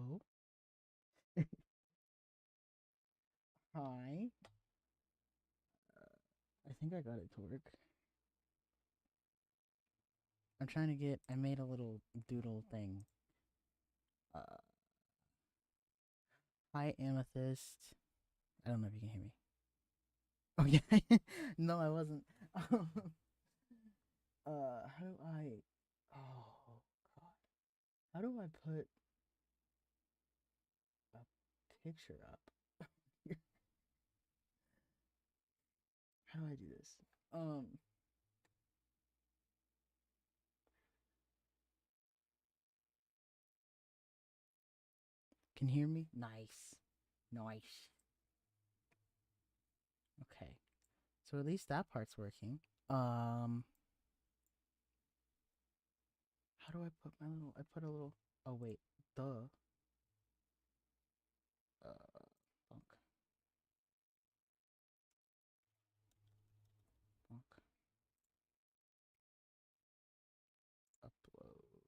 Hello. Hi. I think I got it to work. I'm trying to get. I made a little doodle thing. Uh, Hi, Amethyst. I don't know if you can hear me. Oh yeah. No, I wasn't. How do I? Oh God. How do I put a picture up? How do I do this? Um. Can you hear me? Nice. Nice. Okay. So at least that part's working. Um. How do I put my little? I put a little. Oh wait. Duh. Funk. Funk. Upload.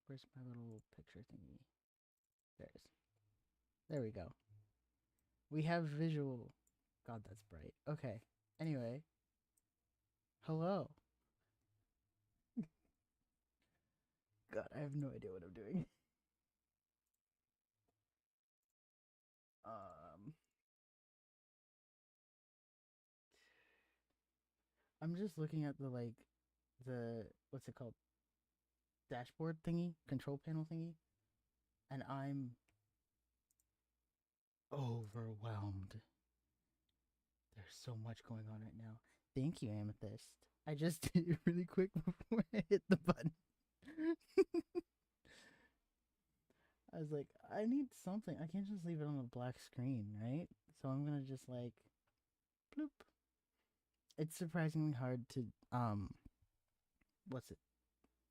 Where's my little picture thingy? There it is. There we go. We have visual. God, that's bright. Okay. Anyway, hello. God, I have no idea what I'm doing. Um, I'm just looking at the what's it called? Dashboard thingy, control panel thingy, and I'm overwhelmed. There's so much going on right now. Thank you, Amethyst. I just did it really quick before I hit the button. I was like, I need something. I can't just leave it on a black screen, right? So I'm gonna just like bloop. It's surprisingly hard to what's it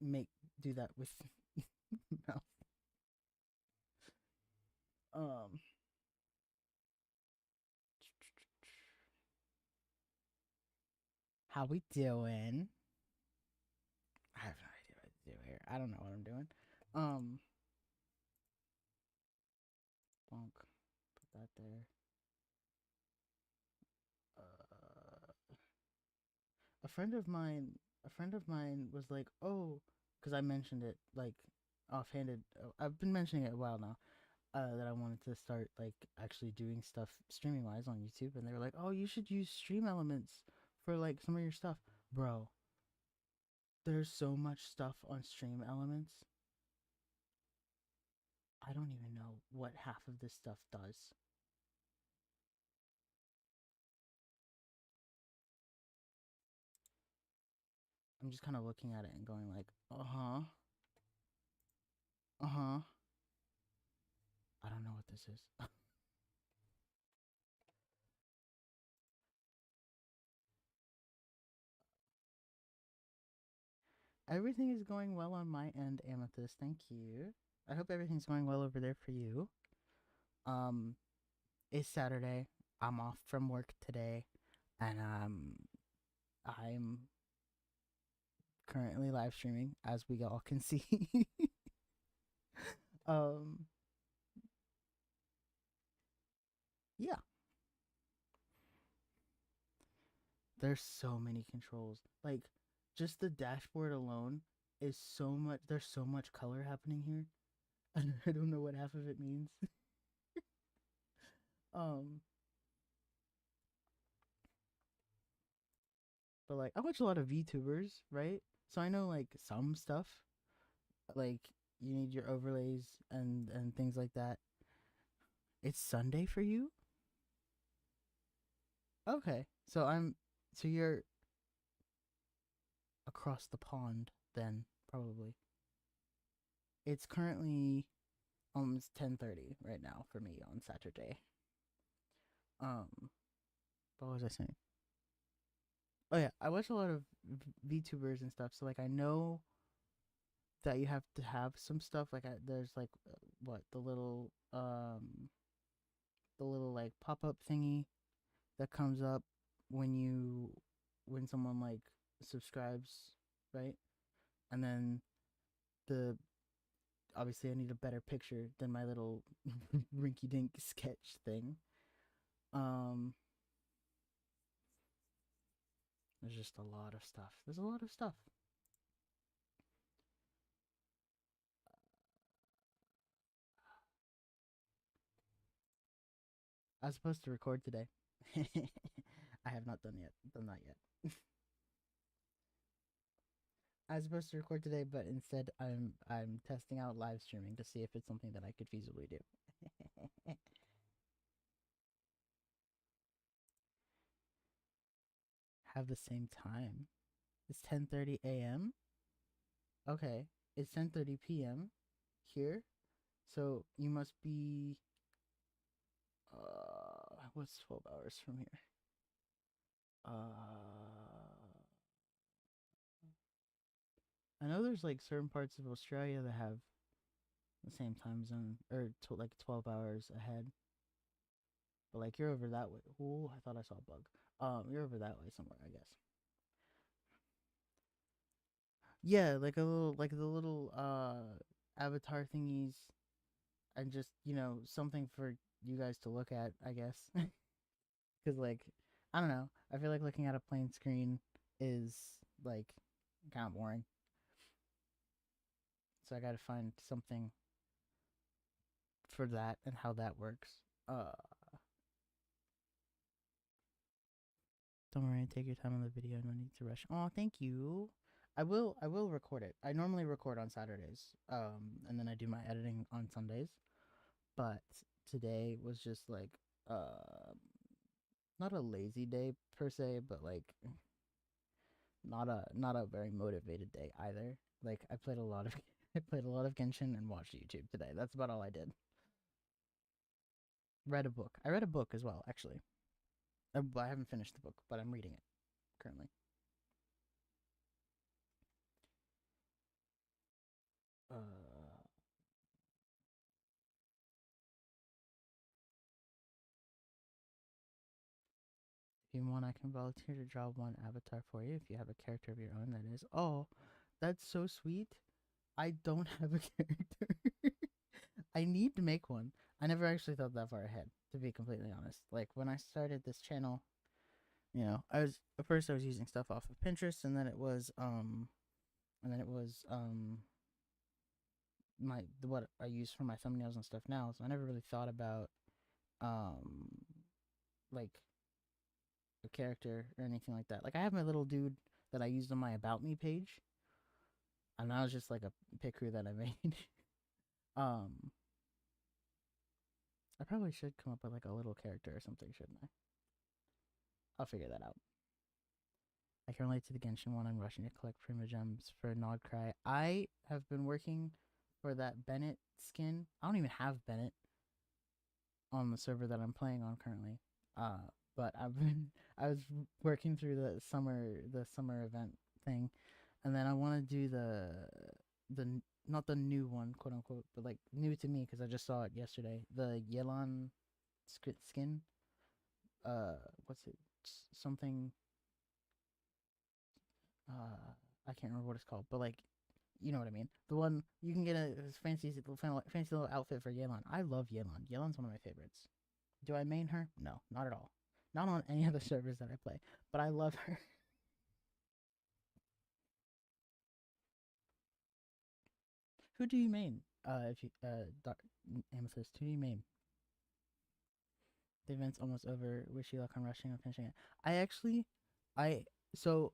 make do that with mouth. Um how we doing? I have no idea what to do here. I don't know what I'm doing. Um bonk. Put that there. Uh a friend of mine was like, "Oh, because I mentioned it like offhanded. I've been mentioning it a while now. That I wanted to start like actually doing stuff streaming wise on YouTube, and they were like, "Oh, you should use Stream Elements for like some of your stuff, bro." There's so much stuff on Stream Elements. I don't even know what half of this stuff does. I'm just kind of looking at it and going like, "Uh huh, uh huh." I don't know what this is. Everything is going well on my end, Amethyst. Thank you. I hope everything's going well over there for you. Um, it's Saturday. I'm off from work today, and I'm currently live streaming, as we all can see. um, yeah, there's so many controls. Like, just the dashboard alone is so much. There's so much color happening here, and I don't know what half of it means. um, but like, I watch a lot of VTubers, right? So I know like some stuff. Like, you need your overlays and things like that. It's Sunday for you? Okay, so you're across the pond then, probably. It's currently almost 10:30 right now for me on Saturday. Um, what was I saying? Oh yeah, I watch a lot of VTubers and stuff, so like I know that you have to have some stuff. Like there's like what the little like pop up thingy that comes up when someone like subscribes, right? And then the obviously I need a better picture than my little rinky dink sketch thing. Um, there's just a lot of stuff. There's a lot of stuff. I was supposed to record today. I have not done that yet. I was supposed to record today, but instead I'm testing out live streaming to see if it's something that I could feasibly do. Have the same time. It's 10:30 a.m. Okay, it's 10:30 p.m. here. So you must be what's 12 hours from here? I know there's like certain parts of Australia that have the same time zone or like 12 hours ahead. But like you're over that way. Ooh, I thought I saw a bug. You're over that way somewhere, I guess. Yeah, like a little like the little avatar thingies and just, something for you guys to look at, I guess. Cuz like I don't know. I feel like looking at a plain screen is like kind of boring. So I got to find something for that and how that works. Uh Don't worry, take your time on the video. No need to rush. Oh, thank you. I will record it. I normally record on Saturdays. And then I do my editing on Sundays. But today was just like not a lazy day per se, but like not a very motivated day either. Like I played a lot of I played a lot of Genshin and watched YouTube today. That's about all I did. Read a book. I read a book as well, actually. I haven't finished the book, but I'm reading it currently. Uh, if you want, I can volunteer to draw one avatar for you if you have a character of your own, that is. Oh, that's so sweet. I don't have a character. I need to make one. I never actually thought that far ahead, to be completely honest. Like when I started this channel, I was at first I was using stuff off of Pinterest, and then it was my what I use for my thumbnails and stuff now. So I never really thought about um like a character or anything like that. Like I have my little dude that I used on my About Me page, and that was just like a pic crew that I made. um, I probably should come up with like a little character or something, shouldn't I? I'll figure that out. I can relate to the Genshin one. I'm rushing to collect Primogems for Nodcry. I have been working for that Bennett skin. I don't even have Bennett on the server that I'm playing on currently. But I was working through the summer event thing, and then I want to do the not the new one, quote unquote, but like new to me because I just saw it yesterday. The Yelan skin. What's it? Something. I can't remember what it's called, but like, you know what I mean. The one you can get a fancy little outfit for Yelan. I love Yelan. Yelan's one of my favorites. Do I main her? No, not at all. Not on any of the servers that I play, but I love her. Who do you main? If you Amethyst, who do you main? The event's almost over. Wish you luck on rushing and finishing it. I actually, I so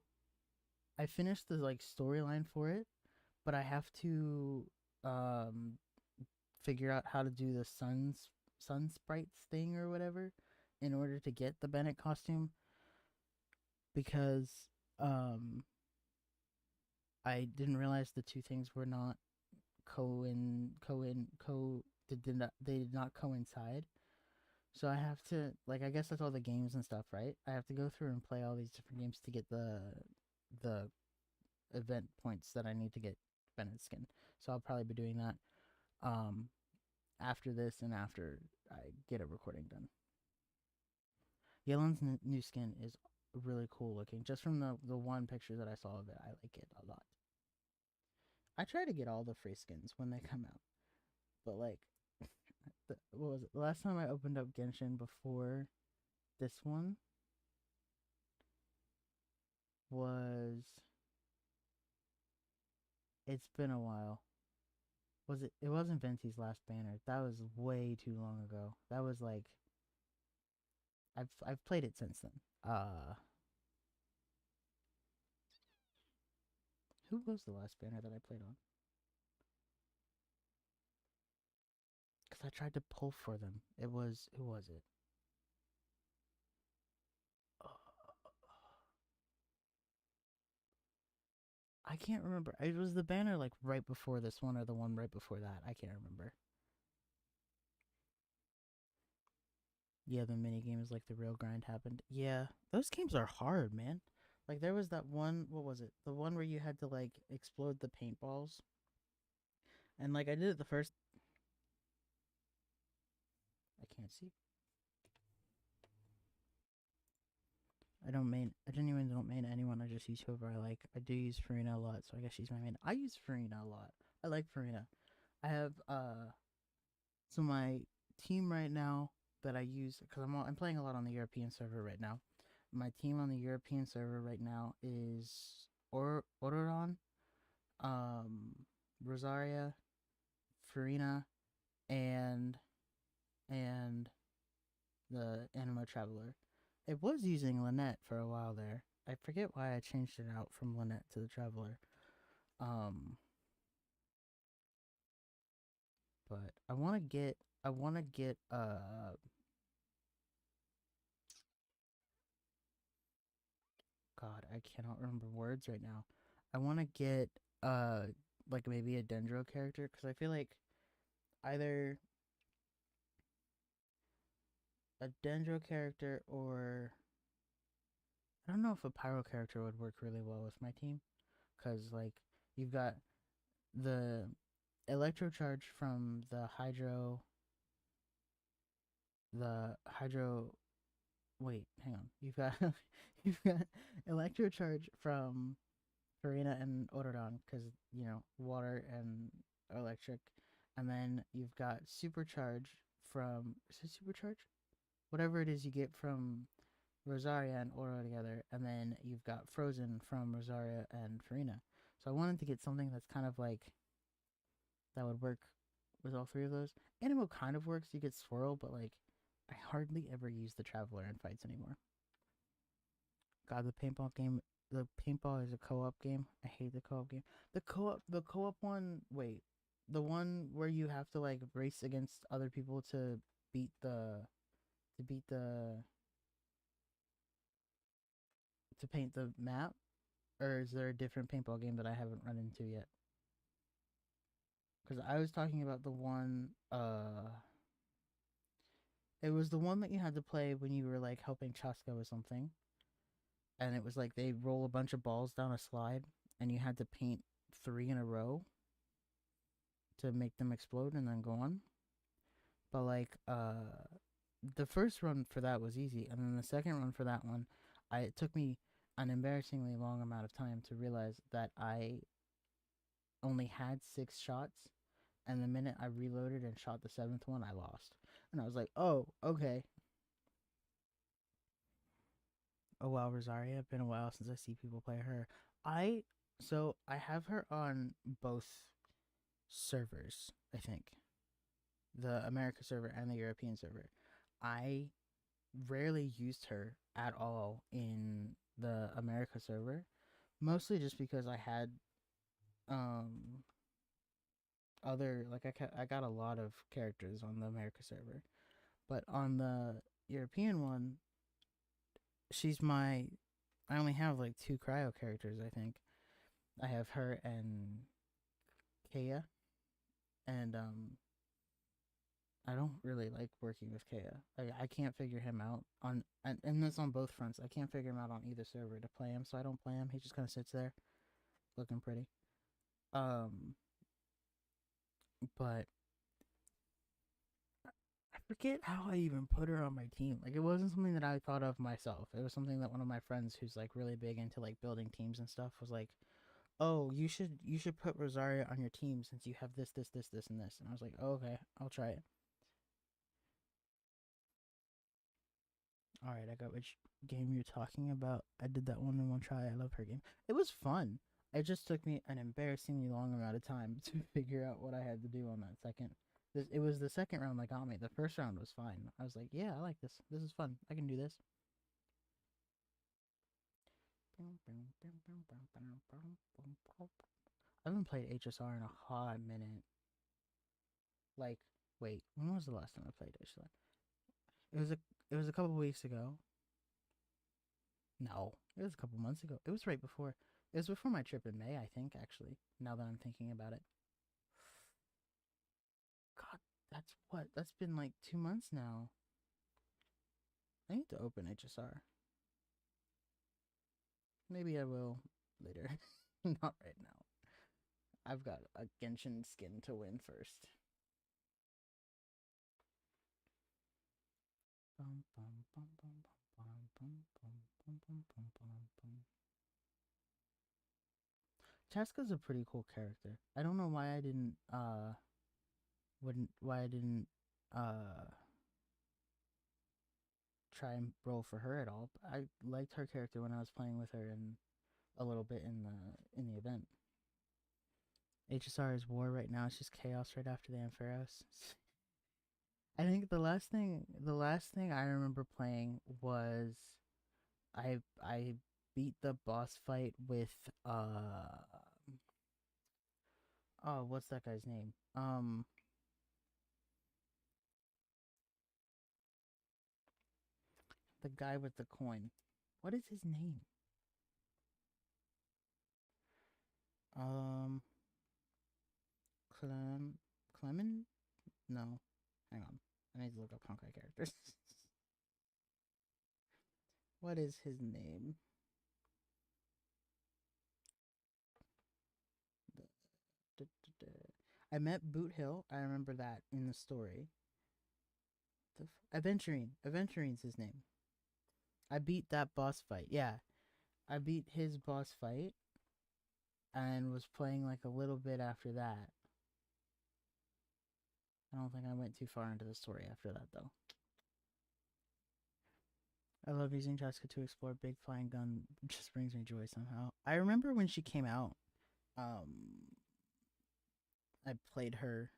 I finished the like storyline for it, but I have to um figure out how to do the sun sprites thing or whatever in order to get the Bennett costume because um I didn't realize the two things were not they did not coincide. So I have to like I guess that's all the games and stuff, right? I have to go through and play all these different games to get the event points that I need to get Bennett skin. So I'll probably be doing that um after this and after I get a recording done. Yelan's new skin is really cool looking. Just from the one picture that I saw of it, I like it a lot. I try to get all the free skins when they come out. But like, what was it? The last time I opened up Genshin before this one was, it's been a while. Was it? It wasn't Venti's last banner. That was way too long ago. That was like, I've played it since then. Who was the last banner that I played on? Because I tried to pull for them. It was, who was it? I can't remember. It was the banner like right before this one or the one right before that. I can't remember. Yeah, the mini game is like the real grind happened. Yeah, those games are hard, man. Like there was that one, what was it? The one where you had to like explode the paintballs. And like I did it the first, I can't see. I genuinely don't main anyone. I just use whoever I like. I do use Farina a lot, so I guess she's my main. I use Farina a lot. I like Farina. I have so my team right now that I use, because I'm playing a lot on the European server right now. My team on the European server right now is Ororon, um, Rosaria, Farina, and and the Anima Traveler. It was using Lynette for a while there. I forget why I changed it out from Lynette to the Traveler. Um, but I want to get God, I cannot remember words right now. I want to get like maybe a Dendro character because I feel like either a Dendro character or I don't know if a Pyro character would work really well with my team because like you've got the Electro Charge from the Hydro. Wait, hang on. You've got Electro Charge from Farina and Autodon because water and electric, and then you've got Supercharge from is it Supercharge? Whatever it is you get from Rosaria and Oro together, and then you've got Frozen from Rosaria and Farina. So I wanted to get something that's kind of like that would work with all three of those. Animo kind of works. You get Swirl, but like I hardly ever use the Traveler in fights anymore. God, the paintball game. The paintball is a co-op game. I hate the co-op game. The co-op one. Wait, the one where you have to like race against other people to beat the to beat the to paint the map, or is there a different paintball game that I haven't run into yet? Because I was talking about the one. It was the one that you had to play when you were like helping Chaska with something, and it was like they roll a bunch of balls down a slide, and you had to paint three in a row to make them explode and then go on. But like the first run for that was easy, and then the second run for that one, it took me an embarrassingly long amount of time to realize that I only had 6 shots, and the minute I reloaded and shot the seventh one, I lost. And I was like, "Oh, okay." Oh wow, Rosaria. Been a while since I see people play her. I I have her on both servers, I think. The America server and the European server. I rarely used her at all in the America server, mostly just because I had um other like I got a lot of characters on the America server, but on the European one, she's my I only have like 2 cryo characters, I think. I have her and Kaya, and I don't really like working with Kaya. I can't figure him out and that's on both fronts. I can't figure him out on either server to play him, so I don't play him. He just kind of sits there looking pretty. Um, but I forget how I even put her on my team. Like it wasn't something that I thought of myself. It was something that one of my friends who's like really big into like building teams and stuff was like, oh, you should put Rosaria on your team since you have this, and this. And I was like, oh, okay, I'll try it. All right, I got which game you're talking about. I did that one in one try. I love her game. It was fun. It just took me an embarrassingly long amount of time to figure out what I had to do on that second. It was the second round that got me. The first round was fine. I was like, yeah, I like this. This is fun. I can do this. I haven't played HSR in a hot minute. Like, wait, when was the last time I played HSR? It was a it was a couple weeks ago. No, it was a couple months ago. It was right before. It was before my trip in May, I think. Actually, now that I'm thinking about it, God, that's what. That's been like 2 months now. I need to open HSR. Maybe I will later. Not right now. I've got a Genshin skin to win first. Chaska's a pretty cool character. I don't know why I didn't wouldn't why I didn't uh try and roll for her at all. But I liked her character when I was playing with her and a little bit in the event. HSR is war right now. It's just chaos right after the Ampharos. I think the last thing I remember playing was I beat the boss fight with oh, what's that guy's name? The guy with the coin. What is his name? Um Clement? No. Hang on. I need to look up Honkai characters. What is his name? I met Boot Hill. I remember that in the story. Aventurine. Aventurine's his name. I beat that boss fight. Yeah, I beat his boss fight and was playing like a little bit after that. I don't think I went too far into the story after that though. I love using Jessica to explore. Big flying gun just brings me joy somehow. I remember when she came out, um, I played her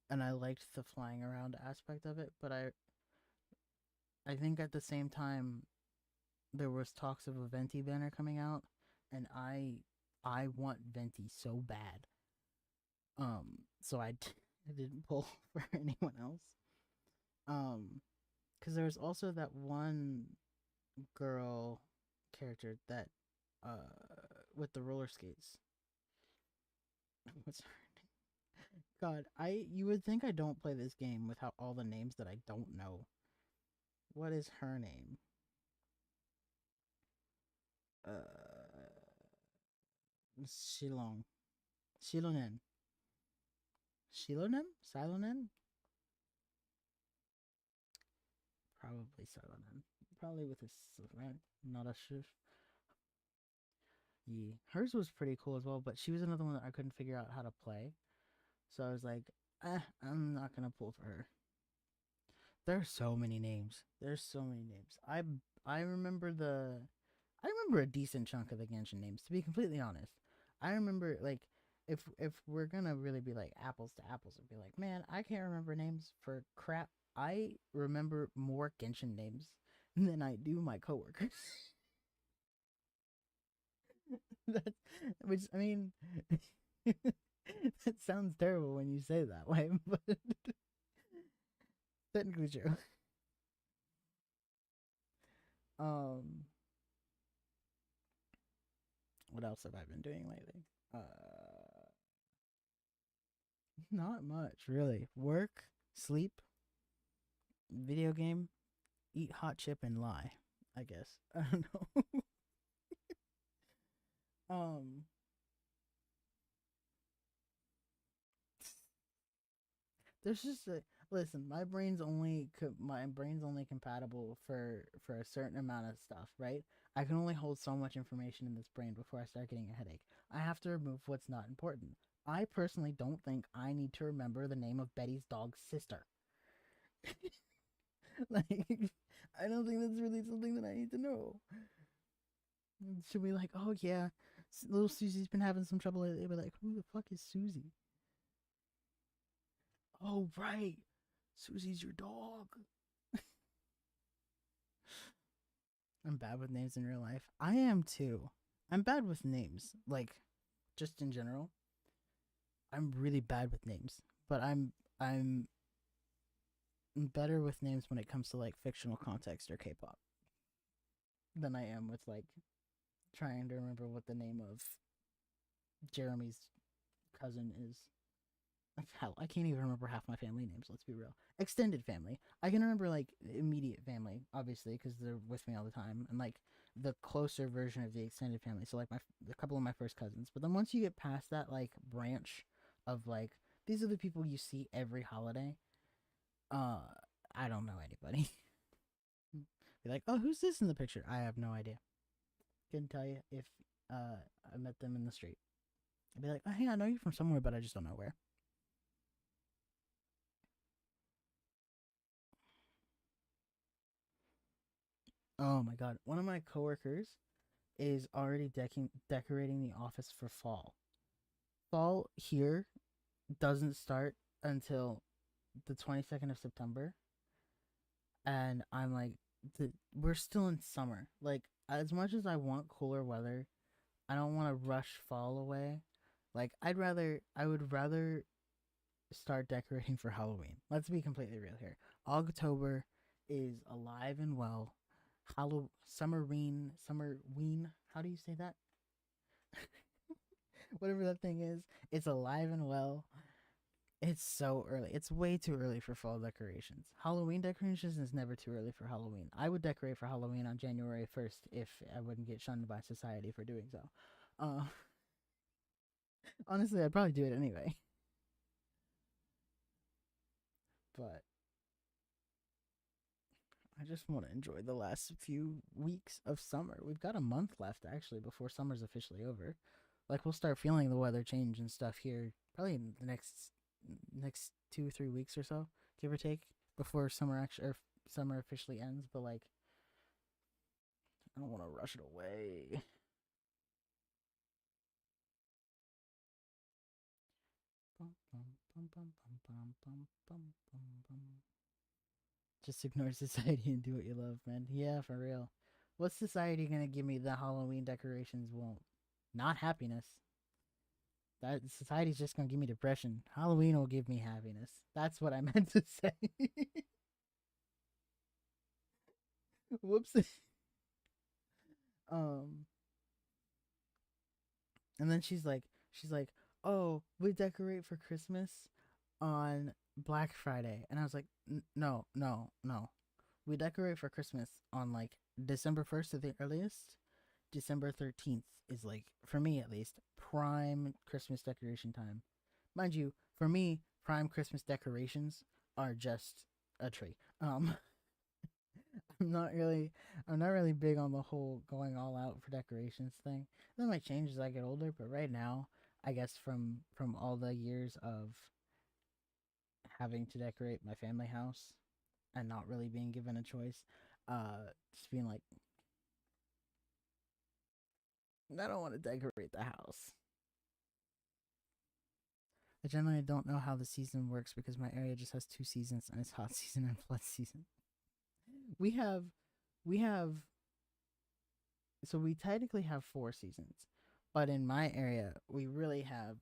and I liked the flying around aspect of it, but I think at the same time there was talks of a Venti banner coming out, and I want Venti so bad. So I didn't pull for anyone else. Um, because there was also that one girl character that with the roller skates. What's her name? God, I you would think I don't play this game without all the names that I don't know. What is her name? Uh, Shilong. Shilonen. Shilonen? Silonen? Probably Silonen. Probably with a right? Not a shift. Yeah. Hers was pretty cool as well, but she was another one that I couldn't figure out how to play. So I was like, I'm not gonna pull for her. There's so many names. There's so many names. I remember I remember a decent chunk of the Genshin names, to be completely honest. I remember like if we're gonna really be like apples to apples and be like, man, I can't remember names for crap. I remember more Genshin names than I do my coworkers. That's which I mean that sounds terrible when you say that way, but technically true. Um, what else have I been doing lately? Not much really. Work, sleep, video game, eat hot chip, and lie. I guess I don't know. um, there's just Listen, my brain's only compatible for a certain amount of stuff, right? I can only hold so much information in this brain before I start getting a headache. I have to remove what's not important. I personally don't think I need to remember the name of Betty's dog's sister. Like, I don't think that's really something that I need to know. She'll be like, "Oh yeah, little Susie's been having some trouble lately." Be like, "Who the fuck is Susie?" Oh right, Susie's your dog. I'm bad with names in real life. I am too. I'm bad with names, like just in general. I'm really bad with names, but I'm better with names when it comes to like fictional context or K-pop than I am with like trying to remember what the name of Jeremy's cousin is. Hell, I can't even remember half my family names. Let's be real. Extended family, I can remember like immediate family, obviously, because they're with me all the time, and like the closer version of the extended family. So like a couple of my first cousins. But then once you get past that like branch of like these are the people you see every holiday, uh, I don't know anybody. Be like, oh, who's this in the picture? I have no idea. Couldn't tell you if I met them in the street. I'd be like, oh, hey, I know you from somewhere, but I just don't know where. Oh my god, one of my coworkers is already decorating the office for fall. Fall here doesn't start until the 22nd of September, and I'm like, we're still in summer. Like, as much as I want cooler weather, I don't want to rush fall away. Like, I would rather start decorating for Halloween. Let's be completely real here. October is alive and well. Summerween. How do you say that? Whatever that thing is, it's alive and well. It's so early. It's way too early for fall decorations. Halloween decorations is never too early for Halloween. I would decorate for Halloween on January 1st if I wouldn't get shunned by society for doing so. Uh, Honestly, I'd probably do it anyway. But I just want to enjoy the last few weeks of summer. We've got a month left actually before summer's officially over. Like we'll start feeling the weather change and stuff here probably in the next 2 3 weeks or so, give or take, before summer officially ends. But like I don't want to rush it away. Just ignore society and do what you love, man. Yeah, for real. What's society gonna give me that Halloween decorations won't? Not happiness. That society's just gonna give me depression. Halloween will give me happiness. That's what I meant to say. Whoops. um, and then she's like, oh, we decorate for Christmas on Black Friday, and I was like, no, no, no. We decorate for Christmas on like December 1st at the earliest. December 13th is like, for me at least, prime Christmas decoration time. Mind you, for me, prime Christmas decorations are just a tree. I'm not really I'm not really big on the whole going all out for decorations thing. That might change as I get older, but right now, I guess from all the years of having to decorate my family house and not really being given a choice, just being like, I don't want to decorate the house. I generally don't know how the season works because my area just has two seasons and it's hot season and flood season. We have we have so we technically have four seasons, but in my area we really have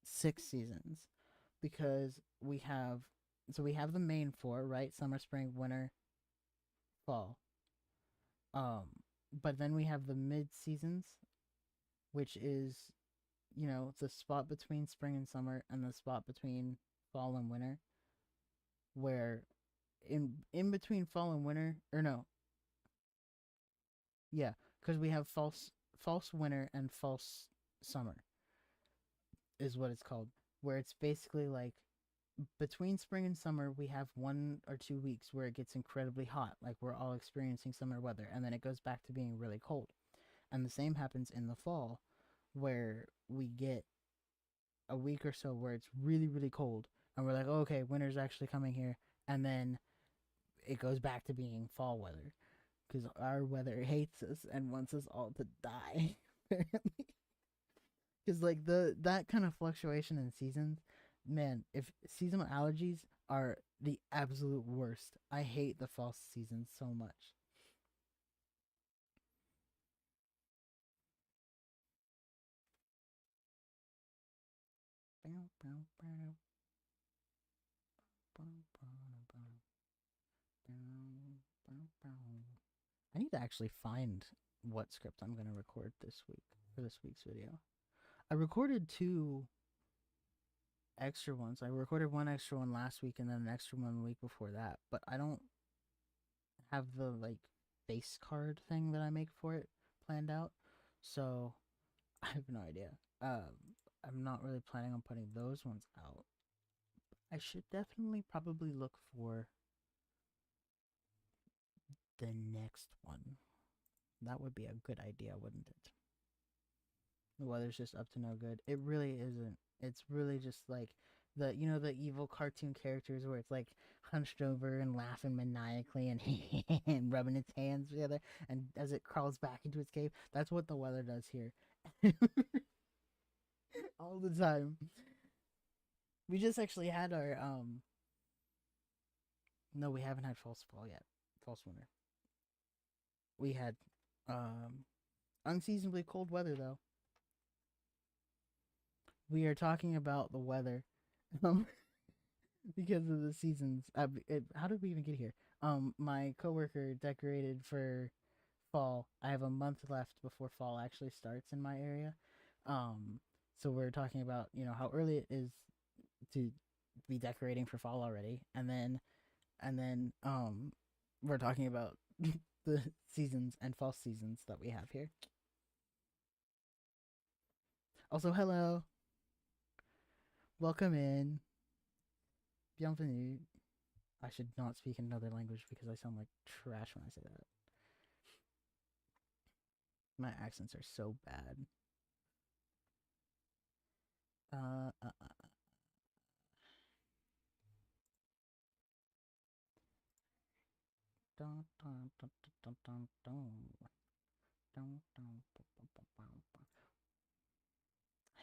six seasons because we have the main four, right? Summer, spring, winter, fall. Um but then we have the mid seasons, which is the spot between spring and summer and the spot between fall and winter, where in between fall and winter, or no, yeah, because we have false winter and false summer is what it's called, where it's basically like between spring and summer, we have 1 or 2 weeks where it gets incredibly hot, like we're all experiencing summer weather, and then it goes back to being really cold. And the same happens in the fall, where we get a week or so where it's really, really cold, and we're like, oh, okay, winter's actually coming here, and then it goes back to being fall weather because our weather hates us and wants us all to die. Because like the that kind of fluctuation in seasons, man, if seasonal allergies are the absolute worst. I hate the fall season so much. I need to actually find what script I'm gonna record this week for this week's video. I recorded 2 extra ones. I recorded one extra one last week and then an extra one the week before that. But I don't have the like face card thing that I make for it planned out. So I have no idea. I'm not really planning on putting those ones out. I should definitely probably look for the next one. That would be a good idea, wouldn't it? The weather's just up to no good. It really isn't. It's really just like the evil cartoon characters where it's like hunched over and laughing maniacally and, and rubbing its hands together and as it crawls back into its cave. That's what the weather does here. All the time. We just actually had our no, we haven't had false fall yet. False winter. We had unseasonably cold weather though. We are talking about the weather. Um because of the seasons. How did we even get here? My coworker decorated for fall. I have a month left before fall actually starts in my area. Um, so we're talking about how early it is to be decorating for fall already, and then we're talking about the seasons and fall seasons that we have here. Also, hello, welcome in, bienvenue. I should not speak another language because I sound like trash when I say that. My accents are so bad. Uh, uh, uh, dun, dun, dun, dun, dun, dun, dun, dun,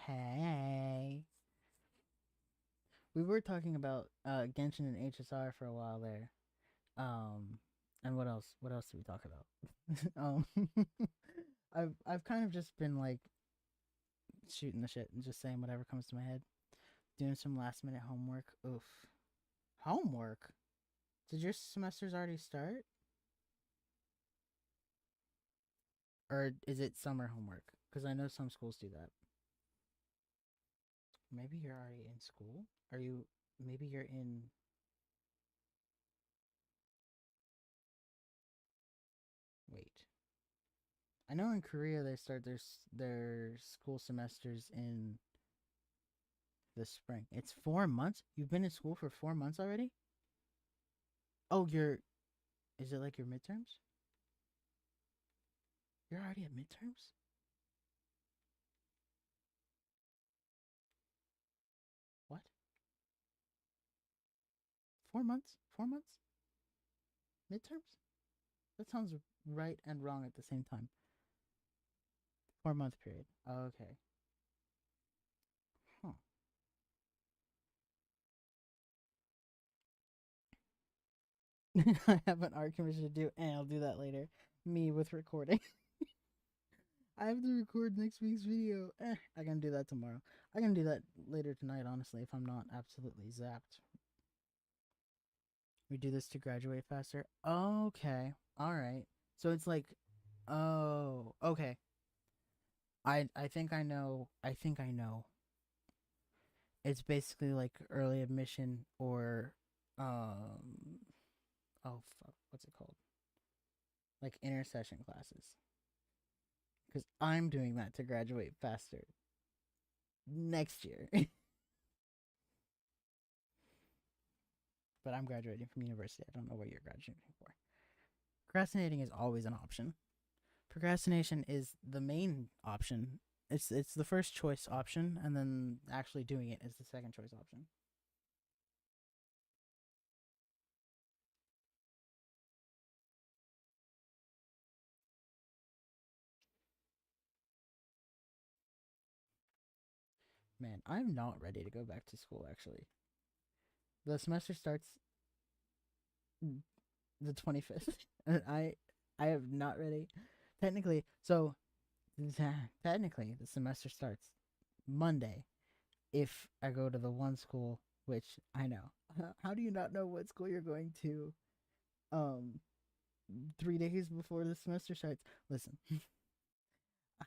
Hey, we were talking about Genshin and HSR for a while there. Um, and what else? What else did we talk about? I've kind of just been like shooting the shit and just saying whatever comes to my head. Doing some last minute homework. Oof, homework. Did your semesters already start, or is it summer homework? Because I know some schools do that. Maybe you're already in school. Are you? Maybe you're in. Wait. I know in Korea they start their school semesters in the spring. It's 4 months. You've been in school for 4 months already. Oh, you're. Is it like your midterms? You're already at midterms. What? 4 months? 4 months? Midterms? That sounds right and wrong at the same time. 4 month period. Okay. Huh. I have an art commission to do, and I'll do that later. Me with recording. I have to record next week's video. I can do that tomorrow. I can do that later tonight, honestly, if I'm not absolutely zapped. We do this to graduate faster. Okay. All right. So it's like, oh, okay. I think I know. I think I know. It's basically like early admission or um oh fuck, what's it called? Like intercession classes. Cuz I'm doing that to graduate faster next year. but I'm graduating from university. I don't know what you're graduating for. Procrastinating is always an option. Procrastination is the main option. It's the first choice option, and then actually doing it is the second choice option. Man, I'm not ready to go back to school. Actually, the semester starts the 25th, and I am not ready. Technically, so technically the semester starts Monday if I go to the one school, which I know. How do you not know what school you're going to? 3 days before the semester starts. Listen,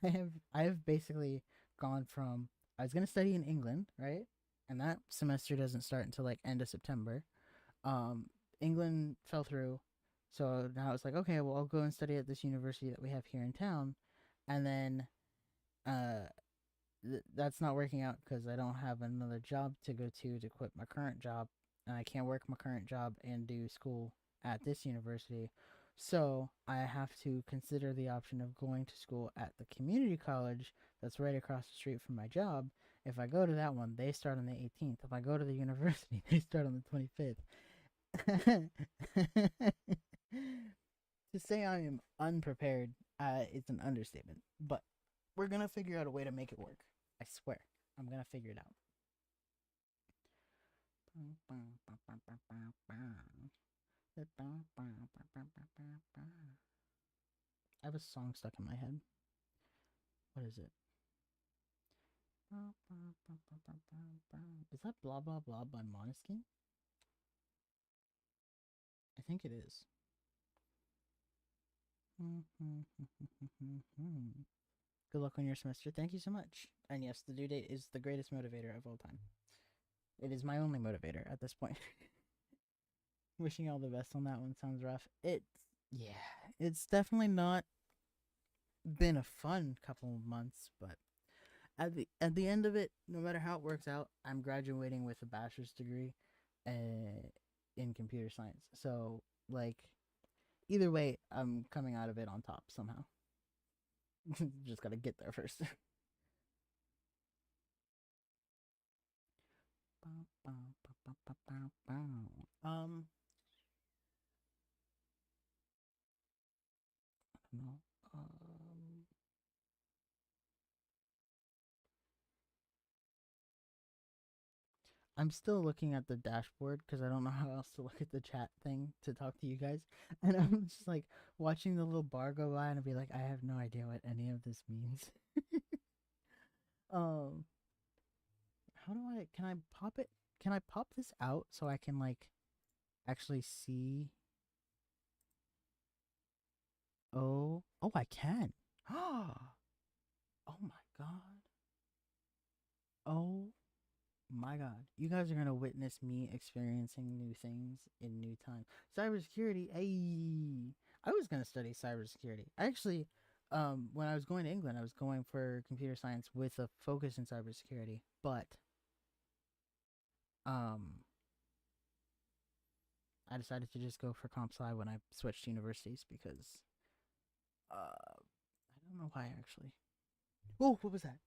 I have basically gone from I was gonna study in England, right? And that semester doesn't start until like end of September. Um, England fell through, so now it's like okay, well I'll go and study at this university that we have here in town, and then uh that's not working out because I don't have another job to go to quit my current job, and I can't work my current job and do school at this university. So I have to consider the option of going to school at the community college that's right across the street from my job. If I go to that one, they start on the 18th. If I go to the university, they start on the 25th. To say I am unprepared is an understatement, but we're gonna figure out a way to make it work. I swear. I'm gonna figure it out. I have a song stuck in my head. What is it? Is that Blah Blah Blah by Måneskin? I think it is. Good luck on your semester. Thank you so much. And yes, the due date is the greatest motivator of all time. It is my only motivator at this point. Wishing you all the best on that one. Sounds rough. Yeah, it's definitely not been a fun couple of months, but at the end of it, no matter how it works out, I'm graduating with a bachelor's degree in computer science. So like either way, I'm coming out of it on top somehow. Just gotta get there first. um, no. I'm still looking at the dashboard because I don't know how else to look at the chat thing to talk to you guys. And I'm just like watching the little bar go by and I'll be like, I have no idea what any of this means. um, how do I, can I pop it? Can I pop this out so I can like actually see? Oh, I can. Oh my God. Oh my God. You guys are going to witness me experiencing new things in new time. Cybersecurity. Hey, I was going to study cybersecurity. Actually, when I was going to England, I was going for computer science with a focus in cybersecurity. But, um, I decided to just go for comp sci when I switched universities because, I don't know why actually. Oh, what was that?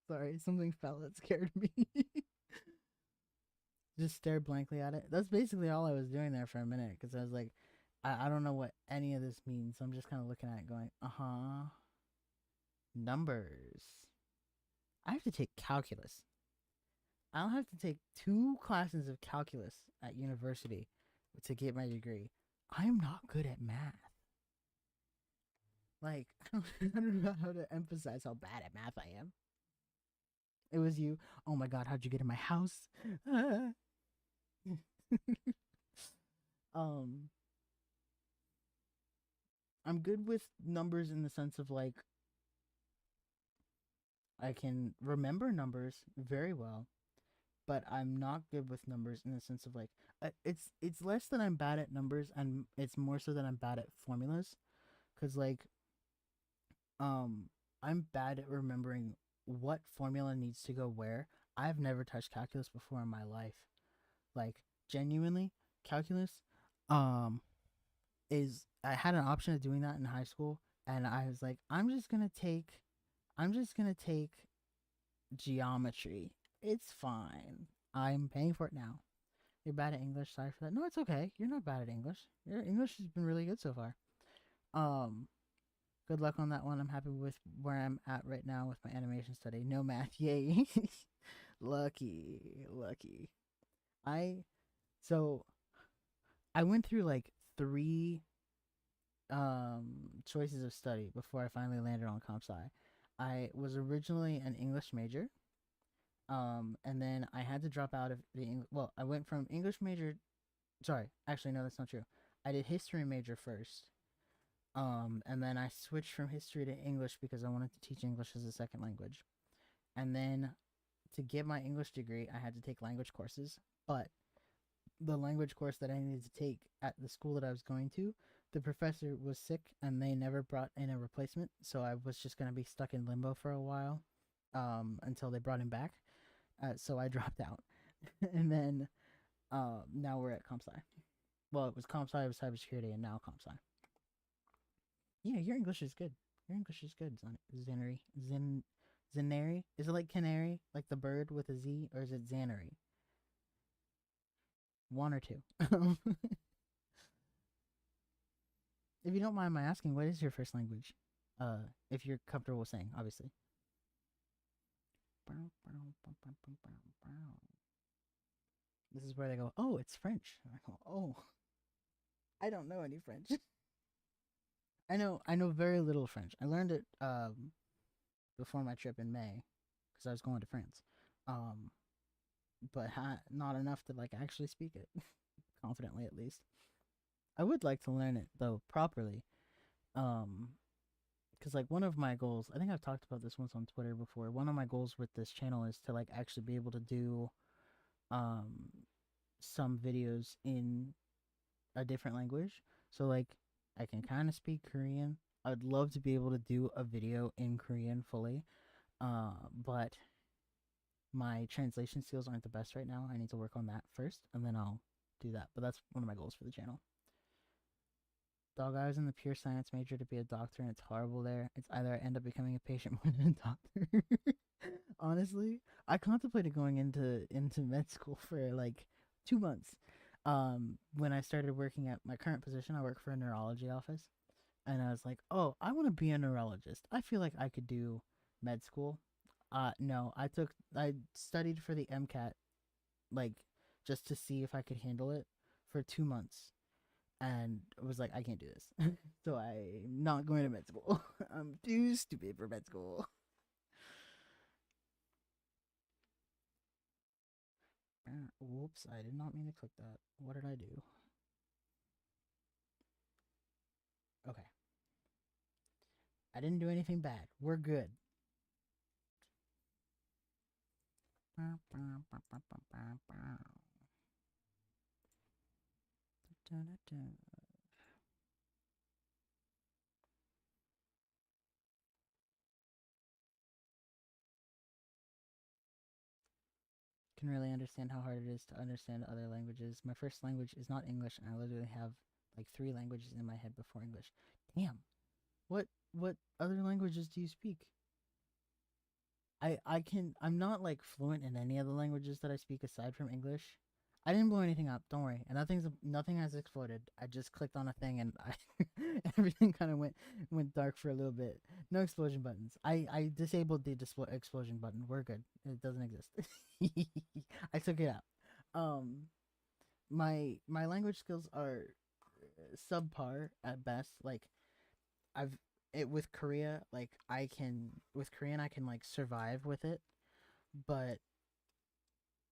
Sorry, something fell that scared me. Just stared blankly at it. That's basically all I was doing there for a minute because I was like, I don't know what any of this means. So I'm just kind of looking at it going, numbers. I have to take calculus. I'll have to take 2 classes of calculus at university to get my degree. I'm not good at math. Like, I don't know how to emphasize how bad at math I am. It was you. Oh my God, how'd you get in my house? um, I'm good with numbers in the sense of like I can remember numbers very well, but I'm not good with numbers in the sense of like it's less that I'm bad at numbers and it's more so that I'm bad at formulas cuz like um I'm bad at remembering what formula needs to go where. I've never touched calculus before in my life. Like genuinely, calculus um is I had an option of doing that in high school, and I was like, I'm just gonna take geometry. It's fine. I'm paying for it now. You're bad at English. Sorry for that. No, it's okay. You're not bad at English. Your English has been really good so far. Um, Good luck on that one. I'm happy with where I'm at right now with my animation study. No math. Yay. Lucky. I so I went through like three choices of study before I finally landed on comp sci. I was originally an English major. And then I had to drop out of well, I went from English major. Sorry, actually no, that's not true. I did history major first. And then I switched from history to English because I wanted to teach English as a second language. And then to get my English degree, I had to take language courses. But the language course that I needed to take at the school that I was going to, the professor was sick and they never brought in a replacement. So I was just going to be stuck in limbo for a while until they brought him back. So I dropped out. And then now we're at comp sci. Well, it was comp sci, it was cybersecurity, and now comp sci. Yeah, your English is good. Your English is good, Zannery. Zannery? Is it like canary? Like the bird with a Z? Or is it Zannery? One or two. If you don't mind my asking, what is your first language? If you're comfortable saying, obviously. This is where they go, oh, it's French. And I go, oh, I don't know any French. I know very little French. I learned it before my trip in May because I was going to France. Um, but not enough to like actually speak it confidently, at least. I would like to learn it though properly. Um, because like one of my goals, I think I've talked about this once on Twitter before. One of my goals with this channel is to like actually be able to do um some videos in a different language. So like I can kind of speak Korean. I would love to be able to do a video in Korean fully. But my translation skills aren't the best right now. I need to work on that first and then I'll do that. But that's one of my goals for the channel. Dog, I was in the pure science major to be a doctor and it's horrible there. It's either I end up becoming a patient more than a doctor. Honestly, I contemplated going into med school for like 2 months. When I started working at my current position, I work for a neurology office, and I was like, "Oh, I want to be a neurologist. I feel like I could do med school." No, I studied for the MCAT, like just to see if I could handle it for 2 months, and was like, "I can't do this." So I'm not going to med school. I'm too stupid for med school. Whoops, I did not mean to click that. What did I do? Okay. I didn't do anything bad. We're good. Can really understand how hard it is to understand other languages. My first language is not English, and I literally have like 3 languages in my head before English. Damn. What other languages do you speak? I'm not like fluent in any of the languages that I speak aside from English. I didn't blow anything up, don't worry. And nothing has exploded. I just clicked on a thing and everything kind of went dark for a little bit. No explosion buttons. I disabled the explosion button. We're good. It doesn't exist. I took it out. My language skills are subpar at best. Like I've it with Korea, like I can with Korean I can like survive with it, but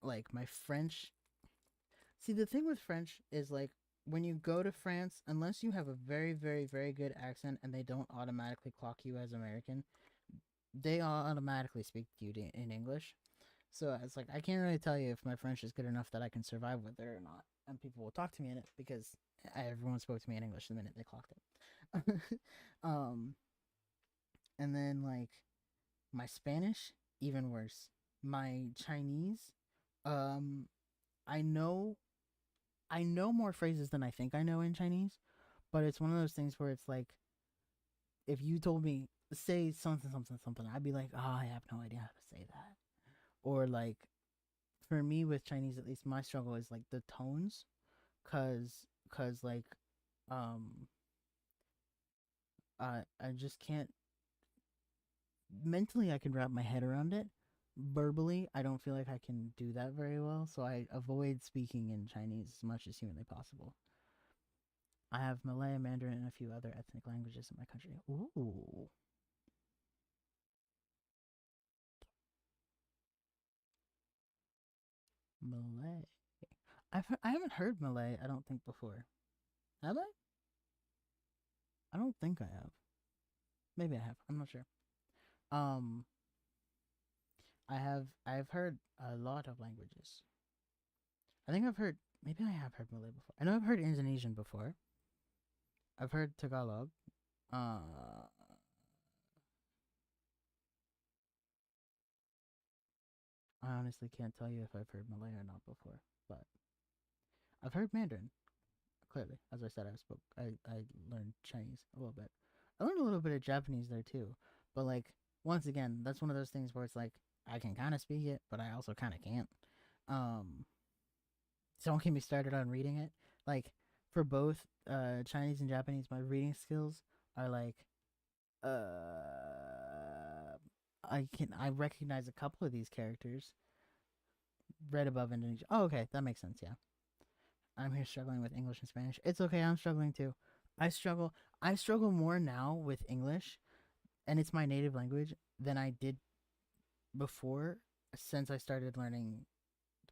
like my French. See, the thing with French is like when you go to France, unless you have a very very good accent and they don't automatically clock you as American, they automatically speak to you in English. So it's like I can't really tell you if my French is good enough that I can survive with it or not. And people will talk to me in it because everyone spoke to me in English the minute they clocked it. um, and then like my Spanish, even worse. my Chinese, um, I know I know more phrases than I think I know in Chinese, but it's one of those things where it's like if you told me say something something something, I'd be like, oh, I have no idea how to say that. Or like for me with Chinese, at least my struggle is like the tones, cause like um I just can't mentally I can wrap my head around it. Verbally, I don't feel like I can do that very well, so I avoid speaking in Chinese as much as humanly possible. I have Malay, Mandarin, and a few other ethnic languages in my country. Ooh, Malay. I haven't heard Malay. I don't think before. Have I? I don't think I have. Maybe I have. I'm not sure. Um, I've heard a lot of languages. I think I've heard maybe I have heard Malay before. I know I've heard Indonesian before. I've heard Tagalog. Uh, I honestly can't tell you if I've heard Malay or not before, but I've heard Mandarin. Clearly, as I said, I learned Chinese a little bit. I learned a little bit of Japanese there too, but like once again, that's one of those things where it's like I can kind of speak it, but I also kind of can't. Um, so don't get me started on reading it. Like for both Chinese and Japanese, my reading skills are like I recognize a couple of these characters right above Indonesia. Oh, okay, that makes sense. Yeah, I'm here struggling with English and Spanish. It's okay, I'm struggling too. I struggle. I struggle more now with English, and it's my native language than I did before. Since I started learning.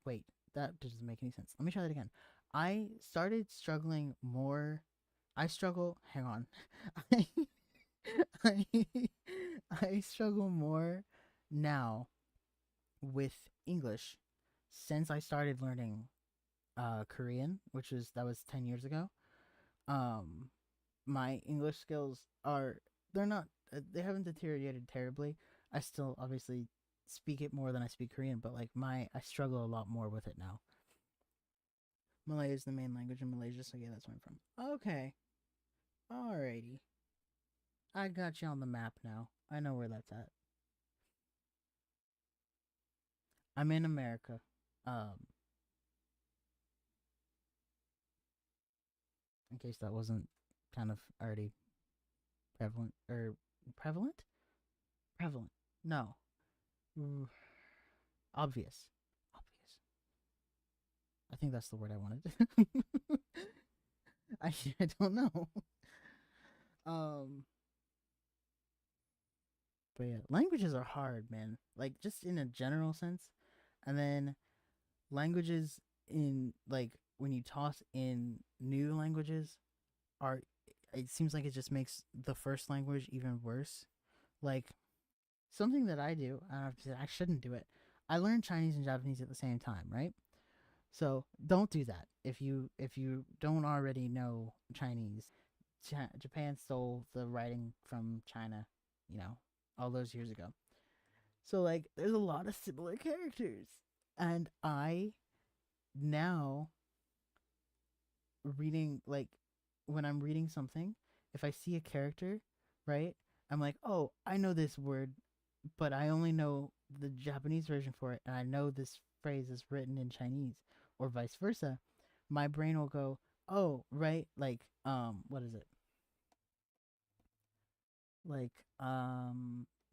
Wait, that doesn't make any sense. Let me try that again. I started struggling more. I struggle. Hang on. I, I, I struggle more now with English since I started learning Korean, which was that was 10 years ago. Um, my English skills are they're not they haven't deteriorated terribly. I still obviously speak it more than I speak Korean, but like my I struggle a lot more with it now. Malay is the main language in Malaysia, so yeah, that's where I'm from. Okay, alrighty, I got you on the map now. I know where that's at. I'm in America. Um, in case that wasn't kind of already prevalent or prevalent, prevalent. No, obvious, obvious. I think that's the word I wanted. I don't know. Um, but yeah, languages are hard, man. Like just in a general sense, and then languages in like when you toss in new languages are it seems like it just makes the first language even worse. Like something that I do, I shouldn't do it. I learned Chinese and Japanese at the same time, right? So don't do that. If you don't already know Chinese, Japan stole the writing from China, you know, all those years ago. So like, there's a lot of similar characters, and I now reading like when I'm reading something, if I see a character, right, I'm like, oh, I know this word, but I only know the Japanese version for it, and I know this phrase is written in Chinese, or vice versa. My brain will go, oh, right, like, what is it? Like,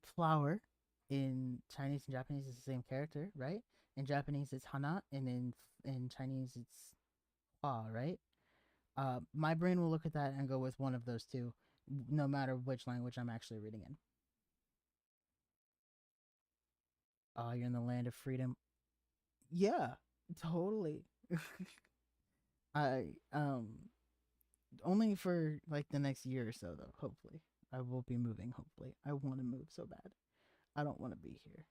flower in Chinese and Japanese is the same character, right? In Japanese it's hana, and in Chinese it's hua, right? My brain will look at that and go with one of those two, no matter which language I'm actually reading in. You're in the land of freedom. Yeah, totally. I only for like the next year or so though. Hopefully, I will be moving. Hopefully, I want to move so bad. I don't want to be here.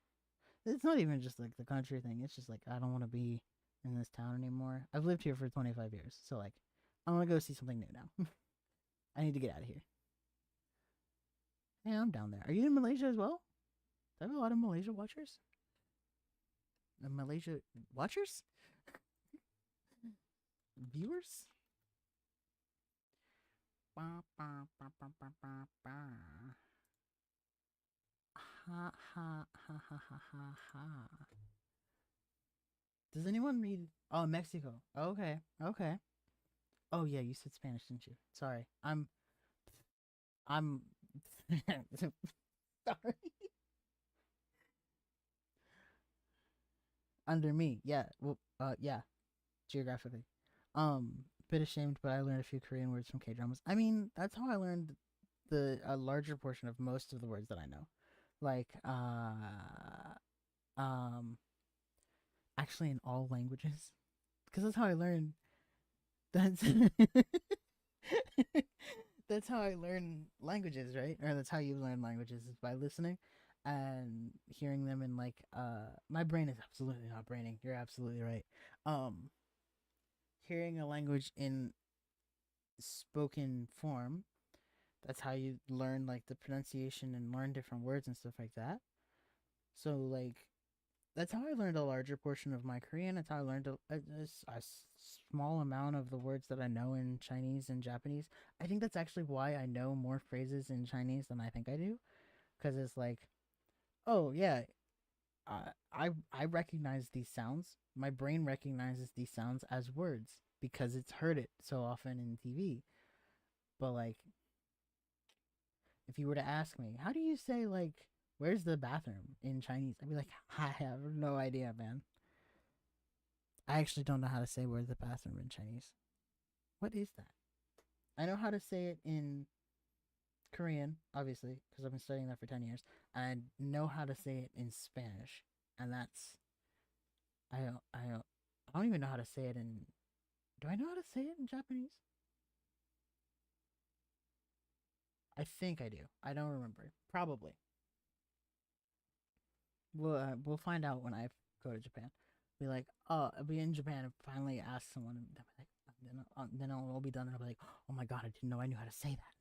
It's not even just like the country thing. It's just like I don't want to be in this town anymore. I've lived here for 25 years, so like I want to go see something new now. I need to get out of here. Yeah, I'm down there. Are you in Malaysia as well? Do I have a lot of Malaysia watchers? Malaysia watchers, viewers. Ba, ba, ba, ba, ba, ba, ba. Ha ha ha ha ha ha ha. Does anyone read? Oh, Mexico. Okay, okay. Oh yeah, you said Spanish, didn't you? Sorry, I'm sorry. Under me, yeah. Well, yeah, geographically. Bit ashamed, but I learned a few Korean words from K dramas. I mean, that's how I learned the a larger portion of most of the words that I know. Like, um, actually, in all languages, because that's how I learned. That's that's how I learn languages, right? Or that's how you learn languages is by listening and hearing them in like my brain is absolutely not braining. You're absolutely right. Um Hearing a language in spoken form, that's how you learn like the pronunciation and learn different words and stuff like that. So like that's how I learned a larger portion of my Korean. That's how I learned a small amount of the words that I know in Chinese and Japanese. I think that's actually why I know more phrases in Chinese than I think I do, because it's like, oh yeah, I recognize these sounds. My brain recognizes these sounds as words because it's heard it so often in TV. But like, if you were to ask me, how do you say like, where's the bathroom in Chinese? I'd be like, I have no idea, man. I actually don't know how to say where's the bathroom in Chinese. What is that? I know how to say it in Korean, obviously, because I've been studying that for 10 years. And I know how to say it in Spanish. And that's, I don't even know how to say it in, do I know how to say it in Japanese? I think I do. I don't remember. Probably. We'll find out when I go to Japan. Be like, oh, I'll be in Japan and finally ask someone, and they'll be like, then I'll all be done, and I'll be like, oh my god, I didn't know I knew how to say that.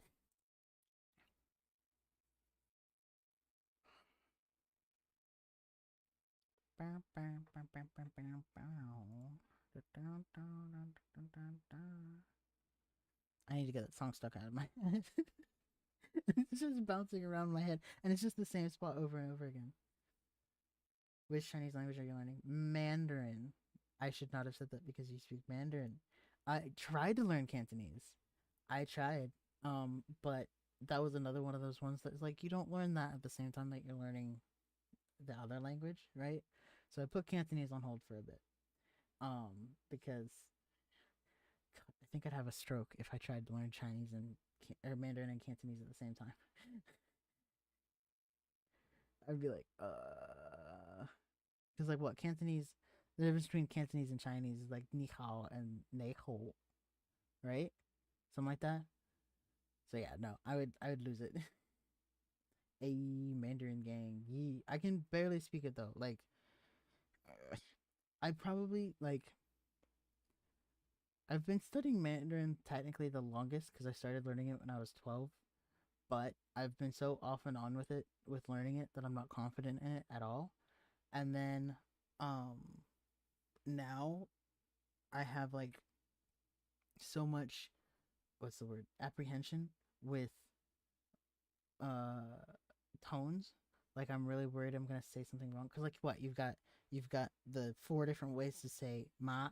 I need to get that song stuck out of my head. It's just bouncing around my head, and it's just the same spot over and over again. Which Chinese language are you learning? Mandarin. I should not have said that because you speak Mandarin. I tried to learn Cantonese. I tried. But that was another one of those ones that's like you don't learn that at the same time that you're learning the other language, right? So I put Cantonese on hold for a bit. Because God, I think I'd have a stroke if I tried to learn Chinese and or Mandarin and Cantonese at the same time. I'd be like, because like what Cantonese, the difference between Cantonese and Chinese is like ni hao and nei ho, right? Something like that. So yeah, no, I would lose it. A Mandarin gang, yee. I can barely speak it though. Like, I probably like I've been studying Mandarin technically the longest because I started learning it when I was 12. But I've been so off and on with it, with learning it, that I'm not confident in it at all. And then, um, now I have like so much, what's the word, apprehension with uh tones. Like I'm really worried I'm gonna say something wrong. Cause like what you've got the four different ways to say ma,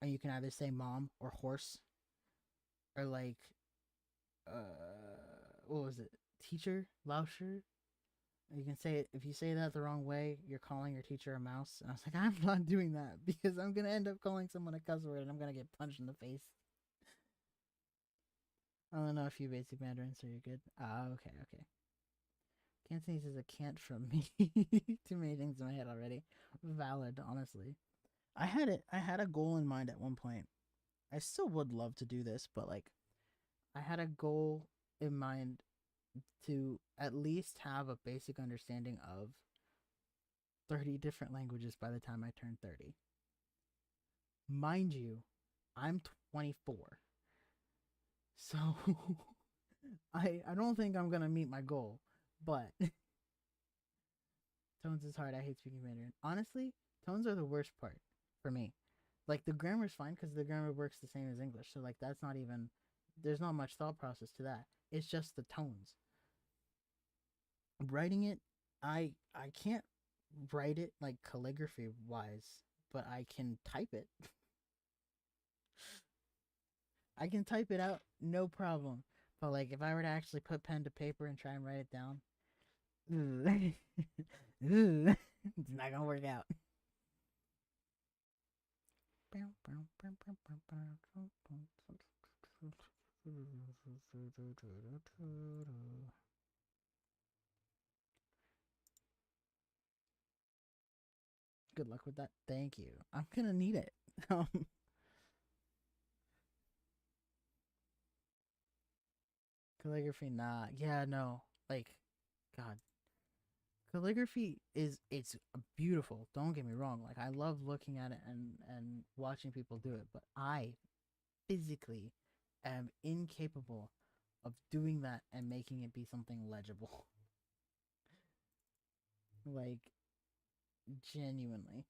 and you can either say mom or horse or like what was it, teacher, lauscher. You can say it if you say that the wrong way, you're calling your teacher a mouse. And I was like, I'm not doing that because I'm gonna end up calling someone a cuss word and I'm gonna get punched in the face. I don't know a few basic Mandarin, so you're good. Ah, okay, okay. Cantonese is a can't from me. Too many things in my head already. Valid, honestly. I had a goal in mind at one point. I still would love to do this, but like I had a goal in mind to at least have a basic understanding of 30 different languages by the time I turn 30. Mind you, I'm 24. So I don't think I'm going to meet my goal, but tones is hard. I hate speaking Mandarin. Honestly, Tones are the worst part for me. Like the grammar's fine because the grammar works the same as English. So like that's not even there's not much thought process to that. It's just the tones. Writing it, I can't write it like calligraphy wise, but I can type it. I can type it out no problem. But like if I were to actually put pen to paper and try and write it down, it's not gonna work out. Good luck with that. Thank you. I'm gonna need it. Calligraphy, nah. Yeah, no. Like, God, calligraphy is it's beautiful. Don't get me wrong. Like, I love looking at it and watching people do it, but I physically am incapable of doing that and making it be something legible. Like, genuinely.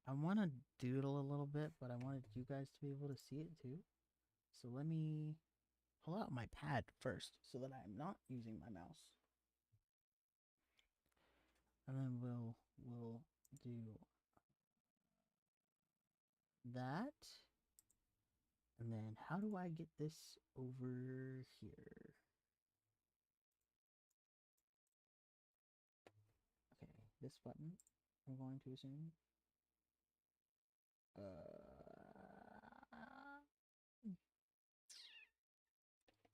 I want to doodle a little bit, but I wanted you guys to be able to see it too. So let me pull out my pad first so that I'm not using my mouse. And then we'll do that. And then how do I get this over here? Okay, this button I'm going to assume.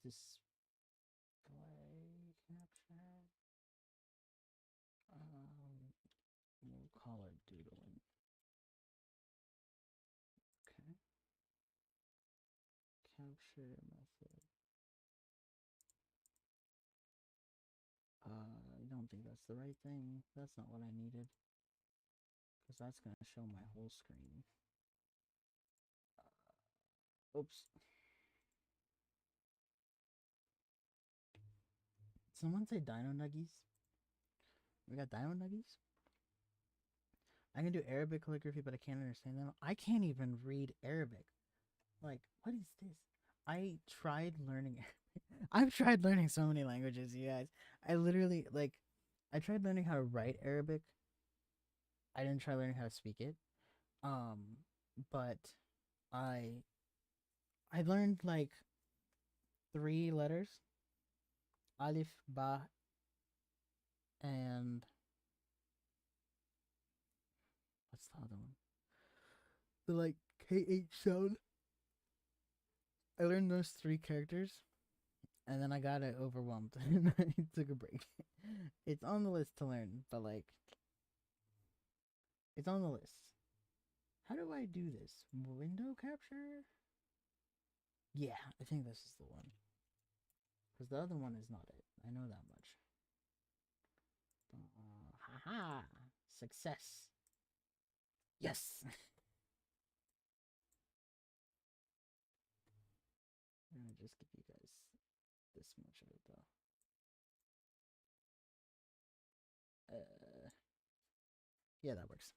Display capture. We'll call it doodling. Okay. Capture method. I don't think that's the right thing. That's not what I needed. Because that's going to show my whole screen. Oops. Someone say Dino Nuggies? We got Dino Nuggies? I can do Arabic calligraphy, but I can't understand them. I can't even read Arabic. Like, what is this? I tried learning Arabic. I've tried learning so many languages, you guys. I literally, like, I tried learning how to write Arabic. I didn't try learning how to speak it. But I I learned like 3 letters. Alif, Ba, and what's the other one? The like KH sound. I learned those 3 characters, and then I got it overwhelmed, and I took a break. It's on the list to learn, but like, it's on the list. How do I do this? Window capture? Yeah, I think this is the one. Because the other one is not it. I know that much. Haha! Success! Yes! I'm gonna just give you guys this much of it though. Yeah, that works.